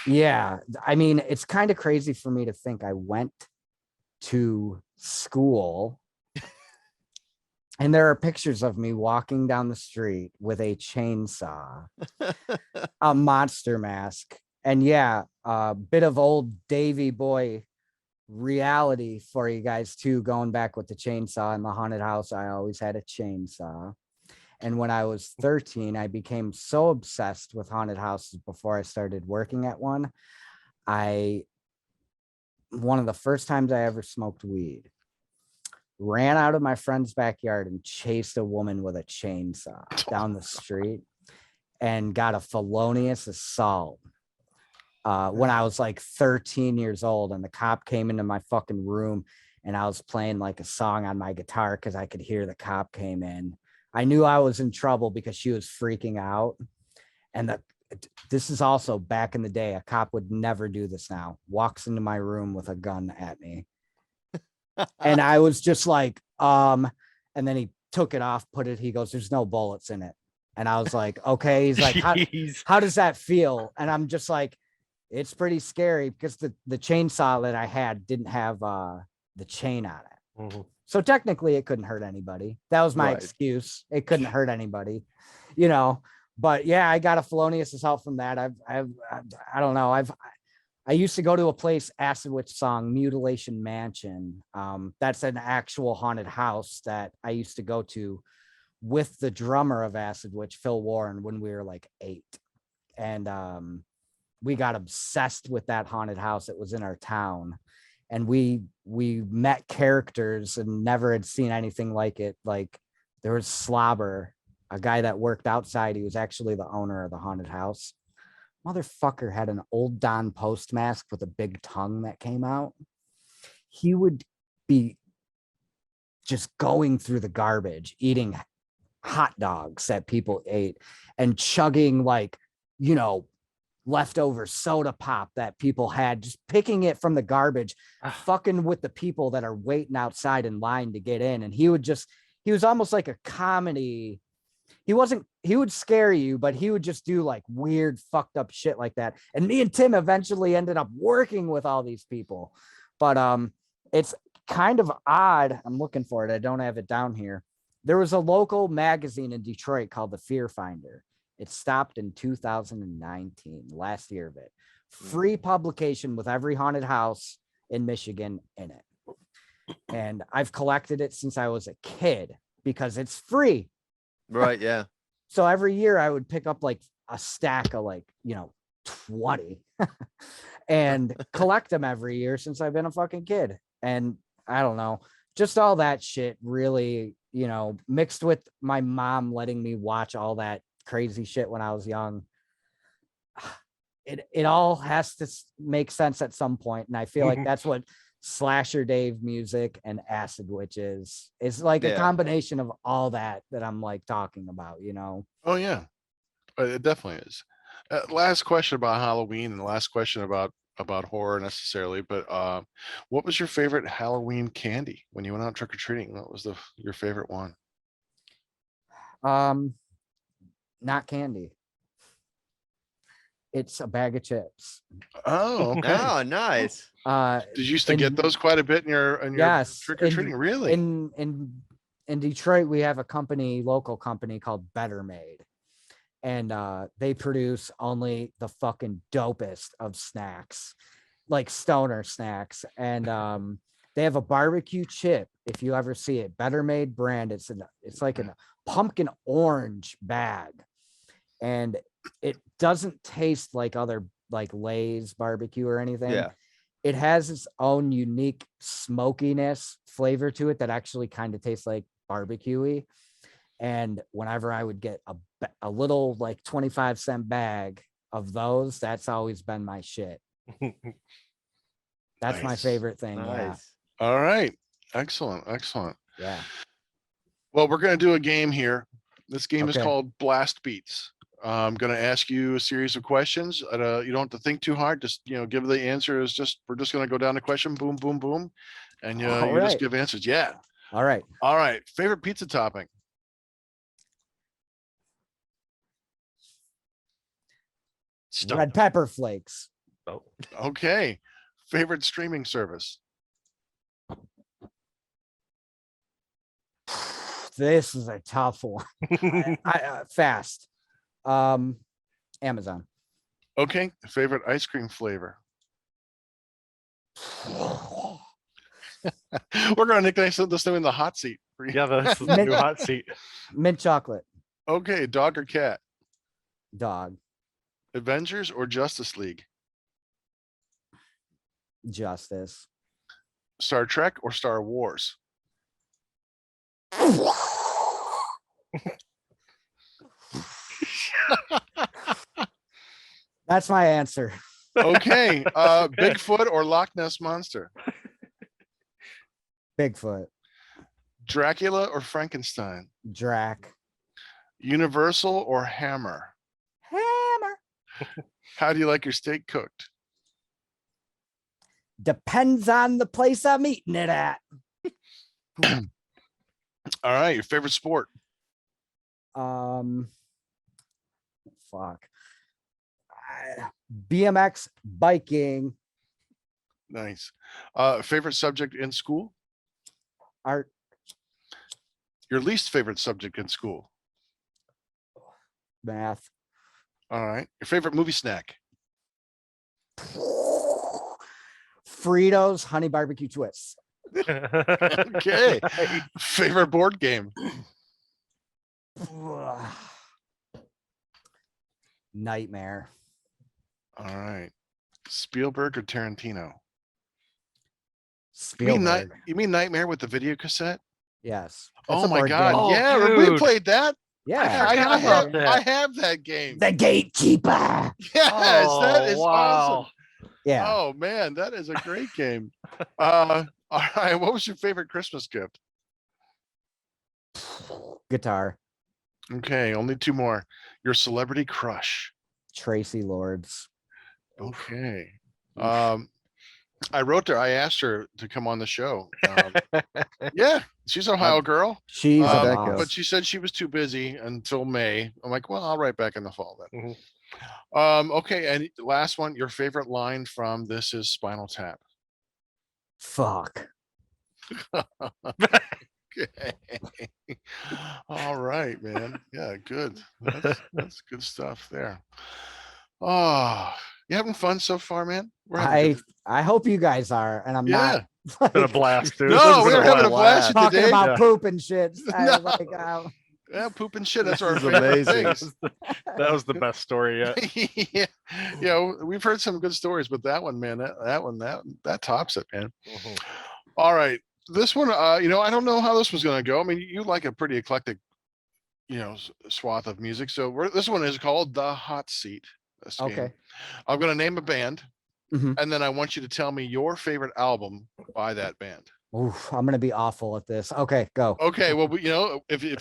yeah, I mean, it's kind of crazy for me to think I went to school and there are pictures of me walking down the street with a chainsaw, a monster mask, and yeah, a bit of old Davy Boy reality for you guys too, going back with the chainsaw in the haunted house. I always had a chainsaw. And when I was 13, I became so obsessed with haunted houses before I started working at one. One of the first times I ever smoked weed, ran out of my friend's backyard and chased a woman with a chainsaw down the street and got a felonious assault when I was like 13 years old. And the cop came into my fucking room and I was playing like a song on my guitar because I could hear the cop came in. I knew I was in trouble because she was freaking out. And this is also back in the day. A cop would never do this now. Walks into my room with a gun at me. And I was just like, and then he took it off, he goes, there's no bullets in it. And I was like, okay. He's like, how does that feel? And I'm just like, it's pretty scary because the chainsaw that I had didn't have the chain on it. Mm-hmm. So technically it couldn't hurt anybody. That was my excuse. It couldn't hurt anybody, but yeah, I got a felonious assault from that. I don't know. I used to go to a place, Acid Witch Song, Mutilation Mansion. That's an actual haunted house that I used to go to with the drummer of Acid Witch, Phil Warren, when we were like 8. And we got obsessed with that haunted house. It was in our town. And we met characters and never had seen anything like it. Like there was Slobber, a guy that worked outside. He was actually the owner of the haunted house. Motherfucker had an old Don Post mask with a big tongue that came out. He would be just going through the garbage, eating hot dogs that people ate and chugging leftover soda pop that people had, just picking it from the garbage, fucking with the people that are waiting outside in line to get in. And he was almost like a comedy. He would scare you, but he would just do like weird, fucked up shit like that. And me and Tim eventually ended up working with all these people. But it's kind of odd. I'm looking for it. I don't have it down here. There was a local magazine in Detroit called The Fear Finder. It stopped in 2019, last year of it. Free publication with every haunted house in Michigan in it. And I've collected it since I was a kid because it's free. Right, yeah. So every year I would pick up like a stack of 20 and collect them every year since I've been a fucking kid. And I don't know, just all that shit really, mixed with my mom letting me watch all that crazy shit when I was young. It all has to make sense at some point. And I feel like that's what Slasher Dave music and Acid Witch is. It's like a combination of all that I'm like talking about, Oh yeah, it definitely is. Last question about Halloween and the last question about horror necessarily, but what was your favorite Halloween candy when you went out trick-or-treating? What was your favorite one? Not candy. It's a bag of chips. Oh, okay. Oh, nice. Did you used to get those quite a bit in your yes, trick-or-treating? Really? In Detroit, we have a local company called Better Made. And they produce only the fucking dopest of snacks, like stoner snacks. And they have a barbecue chip. If you ever see it, Better Made brand. It's like a pumpkin orange bag, and it doesn't taste like other like Lay's barbecue or anything. Yeah. It has its own unique smokiness flavor to it that actually kind of tastes like barbecue-y. And whenever I would get a little like 25-cent bag of those, that's always been my shit. That's my favorite thing. Nice. Yeah. All right. Excellent. Yeah. Well, we're going to do a game here. This game is Okay. called Blast Beats. I'm going to ask you a series of questions. You don't have to think too hard. Just, give the answers. We're just going to go down the question. Boom, boom, boom. And you just give answers. Yeah. All right. All right. Favorite pizza topping? Red pepper flakes. Oh. Okay. Favorite streaming service? This is a tough one. Fast. Amazon. Okay. Favorite ice cream flavor? We're gonna nickname this thing in the hot seat. Yeah, that's the new hot seat. Mint chocolate. Okay, dog or cat? Dog. Avengers or Justice League? Justice. Star Trek or Star Wars? That's my answer. Okay, Bigfoot or Loch Ness Monster? Bigfoot. Dracula or Frankenstein? Drac. Universal or Hammer? Hammer. How do you like your steak cooked? Depends on the place I'm eating it at. All right, your favorite sport? Fuck. BMX biking. Nice. Favorite subject in school? Art. Your least favorite subject in school? Math. All right. Your favorite movie snack? Fritos honey barbecue twists. Okay. Favorite board game? Nightmare. All right. Spielberg or Tarantino? Spielberg. You mean Nightmare with the video cassette? Yes. Oh That's a my board God. game. Oh, Yeah, we dude. played that. Yeah. I have that game. The Gatekeeper. Yes, that is wow. awesome. Yeah. Oh man, that is a great game. All right. What was your favorite Christmas gift? Guitar. Okay, only two more. Your celebrity crush. Tracy Lords. Okay. I wrote her. I asked her to come on the show. Yeah, she's Ohio girl. She's How'd a that boss. go? But she said she was too busy until May. I'm like, well, I'll write back in the fall then. Okay, and last one, your favorite line from This Is Spinal Tap. Fuck. Okay. All right, man. Yeah, good. That's good stuff there. Oh, you having fun so far, man? We're having good- I hope you guys are, and I'm Yeah. not Been a blast, dude. No, This has we been were having a blast blast. talking today. about Yeah. poop and shit. I No. was like, Yeah, poop and shit. That's our This is favorite amazing. things. That was the best story yet. Yeah, we've heard some good stories, but that one, man, that tops it, man. Mhm. All right, this one, I don't know how this was going to go. I mean, you like a pretty eclectic, swath of music. So this one is called The Hot Seat. This game. okay. I'm going to name a band, Mhm. and then I want you to tell me your favorite album by that band. Oof, I'm gonna be awful at this. Okay, go. Okay, well, if you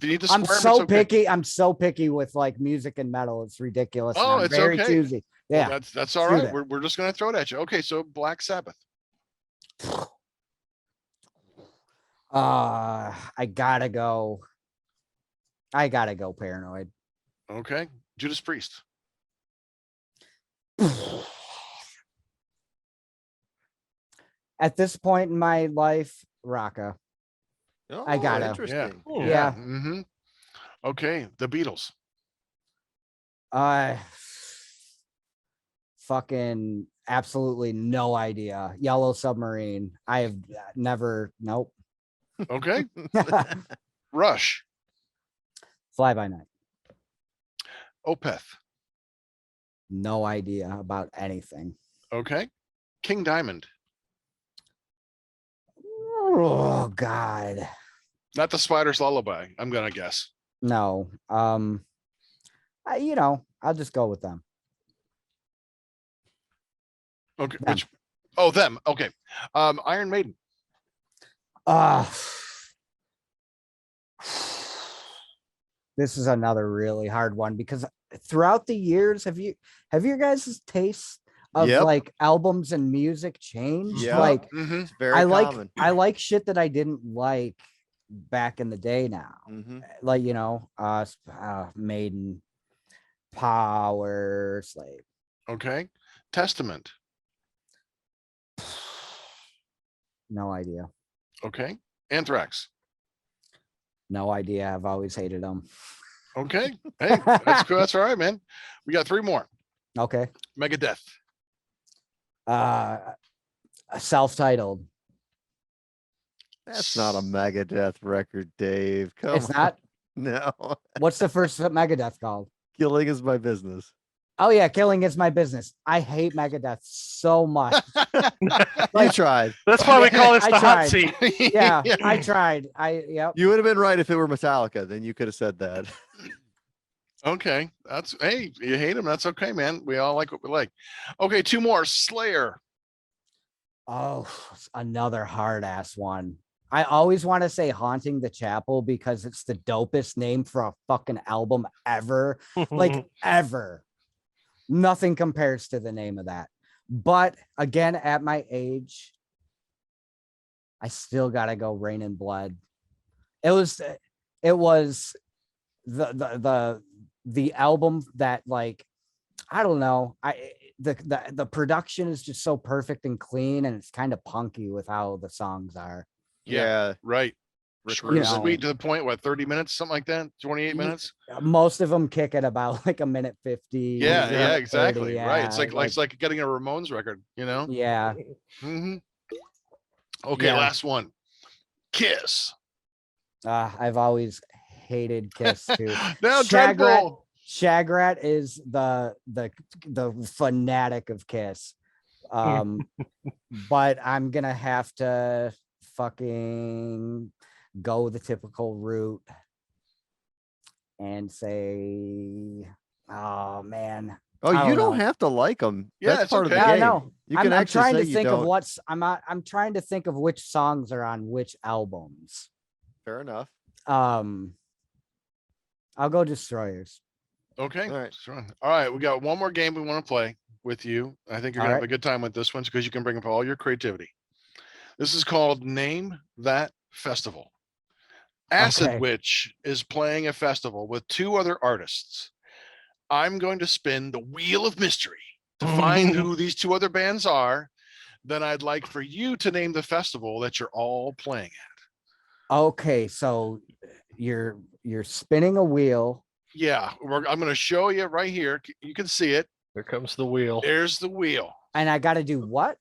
need to I'm squirm, so it's okay. picky. I'm so picky with like music and metal. It's ridiculous. and Oh, I'm it's very okay. choosy. Well, Yeah. that's all do right. that. We're just going to throw it at you. Okay, so Black Sabbath. I gotta go. Paranoid. Okay, Judas Priest. At this point in my life, Rocka. Oh, I gotta. Interesting. Yeah. Mm-hmm. Okay, the Beatles. Fucking absolutely no idea. Yellow Submarine. I have never. Nope. Okay, Rush. Fly by night. Opeth. No idea about anything. Okay, King Diamond. Oh God. Not the Spider's Lullaby. I'm gonna guess. No. I'll just go with them. Okay, Them. which? Oh, them. Okay, Iron Maiden. This is another really hard one because throughout the years, have your guys' taste of Yep. like albums and music changed? Yeah. Like Mm-hmm. It's very I common. like shit that I didn't like back in the day now. Mhm. Like, Maiden, Power, Slave. Okay, Testament. No idea. Okay, Anthrax. No idea. I've always hated them. Okay, hey, that's cool. That's all right, man. We got three more. Okay. Megadeth. Self-titled. That's not a Megadeth record, Dave. Come It's on. not. No. What's the first Megadeth called? Killing is my business. Oh yeah, Killing is my business. I hate Megadeth so much. You tried. That's why we call this I the hot tried. seat. Yeah, I tried. Yep. You would have been right if it were Metallica. Then you could have said that. Okay, that's hey, you hate him. That's okay, man. We all like what we like. Okay, two more. Slayer. Oh, another hard ass one. I always want to say Haunting the Chapel because it's the dopest name for a fucking album ever. Like ever. Nothing compares to the name of that. But again, at my age, I still gotta go Rain and Blood. It was the album that, like, I don't know. The production is just so perfect and clean, and it's kind of punky with how the songs are. Yeah. Right. Rick Short and Rubin. sweet to the point. What, 30 minutes, something like that? 28 Ye- minutes? Most of them kick at about like a minute 50. Yeah, minute yeah, 30, exactly. Right. It's yeah, like getting a Ramones record, you know? yeah. Hmm. Okay, Yeah. last one. Kiss. I've always hated Kiss too. Now Shagrat, Dreadbull. Shagrat is the fanatic of Kiss. But I'm gonna have to fucking go the typical route and say, oh man. Oh, I you don't don't know. have to like them. Yeah, That's it's part of the okay. Yeah, I game. know. You I'm can actually trying say to you think of don't. I'm trying to think of which songs are on which albums. Fair enough. I'll go Destroyers. Okay. All right. Sure. All right. We got one more game we want to play with you. I think you're All gonna right. have a good time with this one because you can bring up all your creativity. This is called Name That Festival. Acid Okay. Witch is playing a festival with two other artists. I'm going to spin the wheel of mystery to find who these two other bands are. Then I'd like for you to name the festival that you're all playing at. Okay, so you're spinning a wheel. Yeah, I'm going to show you right here. You can see it. Here comes the wheel. There's the wheel. And I got to do what?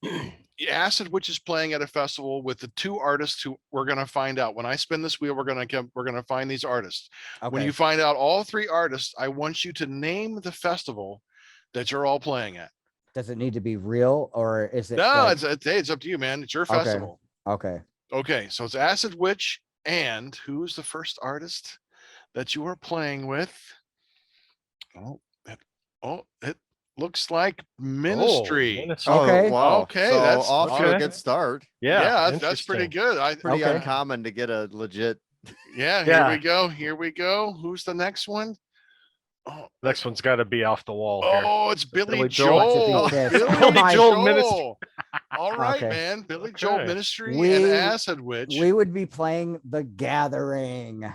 Acid Witch is playing at a festival with the two artists who we're going to find out. When I spin this wheel, we're going to find these artists. Okay. When you find out all three artists, I want you to name the festival that you're all playing at. Does it need to be real or is it? No, like- it's up to you, man. It's your Okay. festival. Okay. Okay, so it's Acid Witch, and who's the first artist that you are playing with? It looks like Ministry. Ministry. Okay. Oh, wow. Okay, So that's- off to a okay. good start. Yeah, that's pretty interesting. good. Pretty Okay. uncommon to get a legit. Yeah, Yeah. here we go. Here we go. Who's the next one? Oh, Next one's got to be off the wall here. oh, it's Billy Billy Joel. Joel. Yes. Billy Oh my- Joel Ministry. All right, Okay. man. Billy Joel Okay. Ministry We- and Acid Witch. We would be playing The Gathering.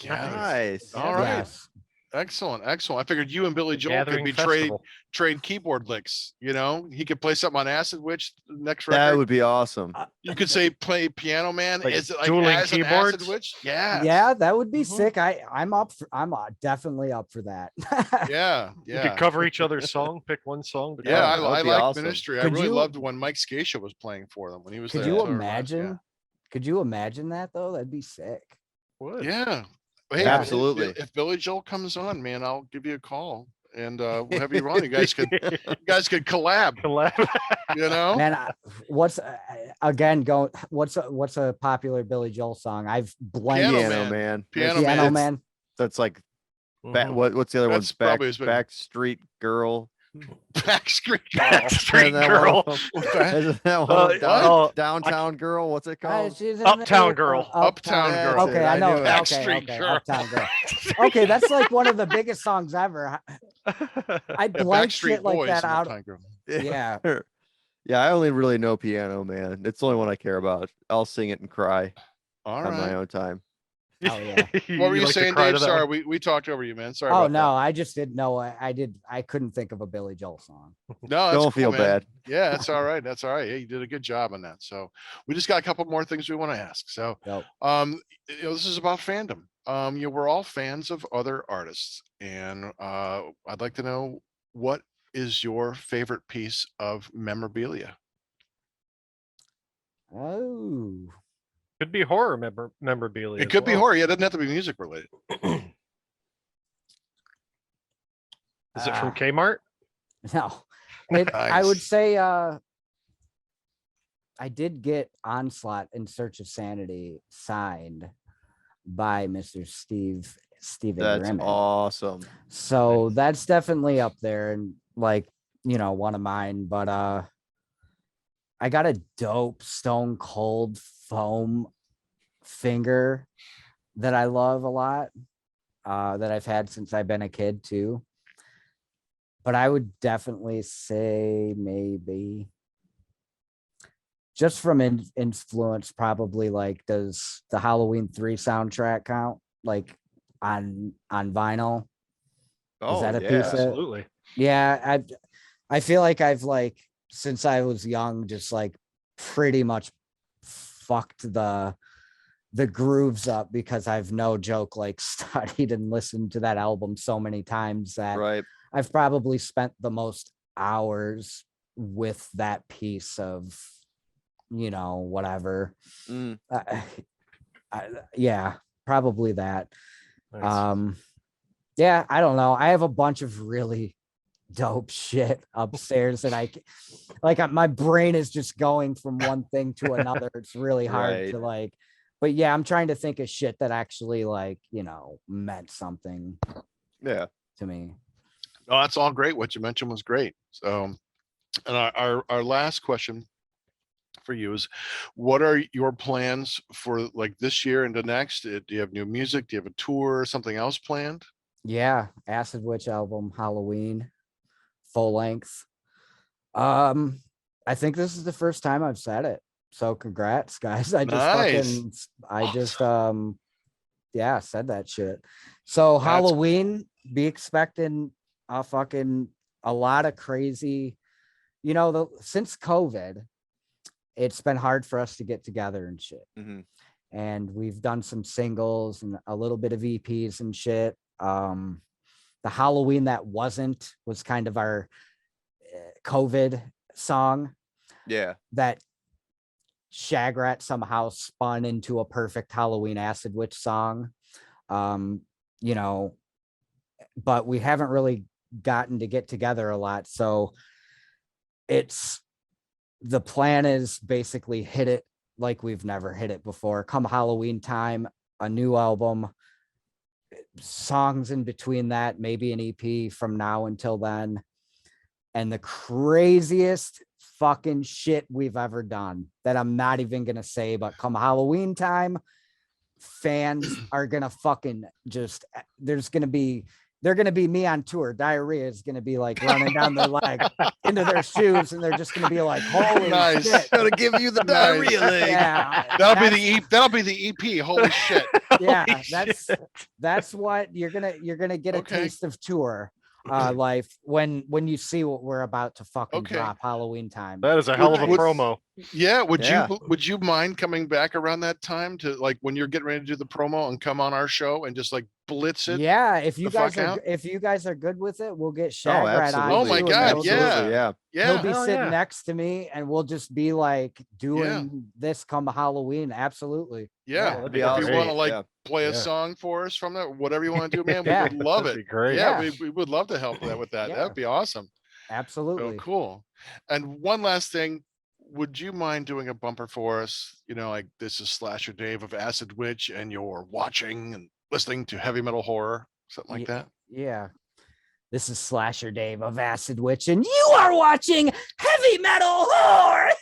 Yeah. Nice. All right. Yes. Excellent. Excellent. I figured you and Billy Joel could Gathering be Festival. trade keyboard licks. You know, he could play something on Acid Witch next That record. would be awesome. You could say play Piano Man. Like Is it like dueling as an keyboards? Acid Witch? Yeah. Yeah, that would be Mhm. sick. I'm definitely up for that. Yeah. You Yeah. could cover each other's song, pick one song. To Yeah, cover. that would I be like awesome. Ministry. I Could really you- loved when Mike Scatia was playing for them when he was Could there. you That's what it reminds- imagine? Could you imagine that though? That'd be sick. Would. Yeah. Hey, Yeah. Absolutely. If Billy Joel comes on, man, I'll give you a call and we'll have you on. You guys could collab. Collab. You know. Man, what's again going? What's a popular Billy Joel song? I've blanked. Piano Piano Man. Man. Piano Piano Man. Man. That's like Mhm. what's the other one? That's probably his big- Backstreet Girl. Backstreet Girl. Backstreet Isn't that Girl. one? What the heck? Isn't that one? Uh, oh, Downtown Girl. What's it called? Uptown Girl. Uptown That's Girl. it, Okay, I know. knew it. Backstreet Okay, Girl. Uptown Girl. Okay, that's like one of the biggest songs ever. I Yeah, blanked Backstreet shit like Boys that and out. Uptown Girl. Yeah. Yeah, I only really know Piano Man. It's the only one I care about. I'll sing it and cry All on my right. own time. Oh, yeah. What were you like to saying, cry Dave? to that Sorry, one? we talked over you, man. Sorry. Oh about no, I just didn't know. I couldn't think of a Billy Joel song. that. No, that's Don't cool, feel man. bad. Yeah, that's all right. That's all right. Hey, you did a good job on that. So we just got a couple more things we want to ask. So Yep. this is about fandom. We're all fans of other artists, and I'd like to know what is your favorite piece of memorabilia? Oh, Could be horror memorabilia. It as could be well. horror. Yeah, it doesn't have to be music related. Is it from Ah. Kmart? no. I would Nice. say I did get Onslaught in Search of Sanity signed by Mr. Steven That's Grimmett. awesome. So that's definitely up there and like, one of mine. But I got a dope Stone Cold foam finger that I love a lot, that I've had since I've been a kid too. But I would definitely say maybe just from influence, probably like, does the Halloween 3 soundtrack count like on vinyl? Oh, that a yeah. piece of- Absolutely. Yeah, I feel like I've like, since I was young, just like pretty much fucked the grooves up, because I've no joke like studied and listened to that album so many times that Right. I've probably spent the most hours with that piece of, whatever. Mm. Yeah, probably that. Nice. Yeah, I don't know. I have a bunch of really dope shit upstairs that my brain is just going from one thing to another. It's really hard Right. to like, but yeah, I'm trying to think of shit that actually like, meant something Yeah. to me. Oh, that's all great. What you mentioned was great. So, and our last question for you is, what are your plans for like this year into next? Do you have new music? Do you have a tour or something else planned? Yeah, Acid Witch album, Halloween, full length. I think this is the first time I've said it. So congrats, guys. I just yeah, said that shit. So That's Halloween, be expecting a lot of crazy, since COVID, it's been hard for us to get together and shit. Mhm. And we've done some singles and a little bit of EPs and shit. The Halloween that was kind of our COVID song Yeah. that Shagrat somehow spun into a perfect Halloween Acid Witch song. But we haven't really gotten to get together a lot. So the plan is basically hit it like we've never hit it before. Come Halloween time, a new album, songs in between that, maybe an EP from now until then. And the craziest fucking shit we've ever done that I'm not even going to say, but come Halloween time, fans are going to fucking they're going to be me on tour. Diarrhea is going to be like running down their leg into their shoes. And they're just going to be like, holy Nice. shit. Gotta give you the Nice. diarrhea leg. Yeah, That'll be the EP. Holy shit. yeah, Holy that's what you're gonna get a Okay. taste of tour life when you see what we're about to fucking Okay. drop Halloween time. That is a hell of a Would- promo. Yeah. Yeah. Would you mind coming back around that time to like when you're getting ready to do the promo and come on our show and just like blitz it? Yeah, if you the fuck guys are good with it, we'll get Oh, Shagrat on. absolutely. Oh my too, and God, he'll yeah. Absolutely, yeah. Yeah. He'll be Hell sitting yeah. next to me and we'll just be like doing this come Halloween. Absolutely. Yeah. that'd If be you awesome. want to like Yeah. play a Yeah. song for us from that, whatever you want to do, man, Yeah. we would love That'd it. be great. Yeah, Yeah. we would love to help with that. Yeah. That'd be awesome. Absolutely. Oh, cool. And one last thing, would you mind doing a bumper for us? Like this is Slasher Dave of Acid Witch, and you're watching and listening to heavy metal horror, something like that. Yeah. This is Slasher Dave of Acid Witch, and you are watching Heavy Metal Horror.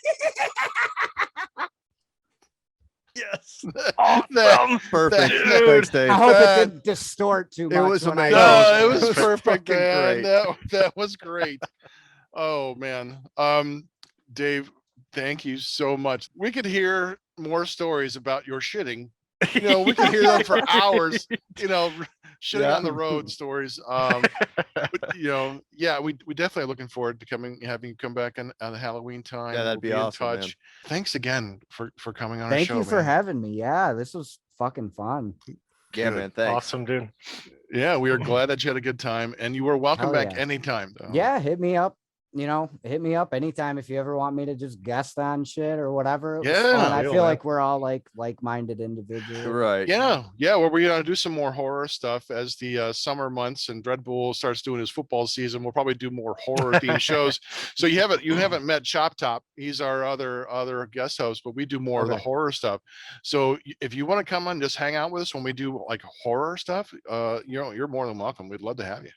Yes. That- Perfect. That- Thanks, Dave. I hope it That- didn't distort too much. It was when I- amazing. No, it was That was perfect, fucking man. great. That was great. Oh man. Dave, thank you so much. We could hear more stories about your shitting. We could hear them for hours, shitting Yeah. on the road stories. But, yeah, we definitely are looking forward to having you come back on the Halloween time. Yeah, that'd We'll be in awesome, man. touch. Thanks again for coming on our Thank show. you for man. having me. Yeah, this was fucking fun. Yeah, Good. man. Thanks. Awesome, dude. Yeah, we are glad that you had a good time, and you are welcome Hell back yeah. anytime. Yeah, hit me up hit me up anytime if you ever want me to just guest on shit or whatever. It was Yeah, fun. I deal, feel man. like we're all like-minded individuals. Right. Yeah. Well, we're gonna do some more horror stuff as the summer months and Dreadbull starts doing his football season. We'll probably do more horror themed shows. So you haven't met Chop Top. He's our other guest host, but we do more of the Okay. horror stuff. So if you want to come on, just hang out with us when we do like horror stuff. You're more than welcome. We'd love to have you.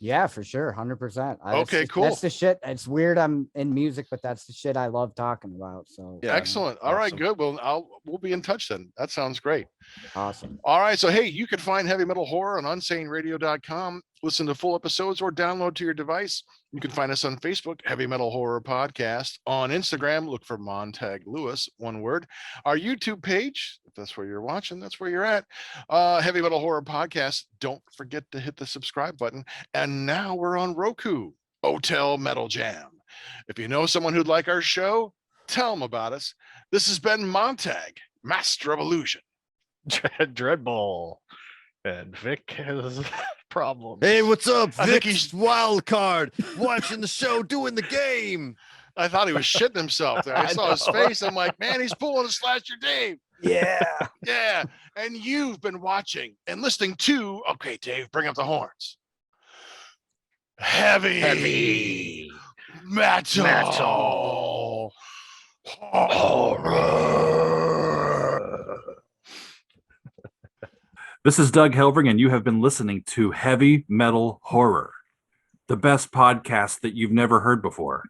Yeah, for sure. 100%. Okay, cool. That's the shit. It's weird I'm in music, but that's the shit I love talking about. So Yeah. Excellent. All right, Awesome. good. Well, we'll be in touch then. That sounds great. awesome. All right. So, hey, you can find Heavy Metal Horror on unsaneradio.com. Listen to full episodes or download to your device. You can find us on Facebook, Heavy Metal Horror Podcast. On Instagram, look for Montag Lewis, one word. Our YouTube page, if that's where you're watching, that's where you're at. Heavy Metal Horror Podcast. Don't forget to hit the subscribe button. And now we're on Roku, Hotel Metal Jam. If you know someone who'd like our show, tell them about us. This has been Montag, Master of Illusion. Dreadbull. And Vic has problems. Hey, what's up? I think Vic's Wildcard, watching the show, doing the game. I thought he was shitting himself there. I saw his face. I'm like, man, he's pulling a Slasher Dave. Yeah. Yeah. And you've been watching and listening to, okay, Dave, bring up the horns. Heavy metal horror. This is Doug Helvering, and you have been listening to Heavy Metal Horror, the best podcast that you've never heard before.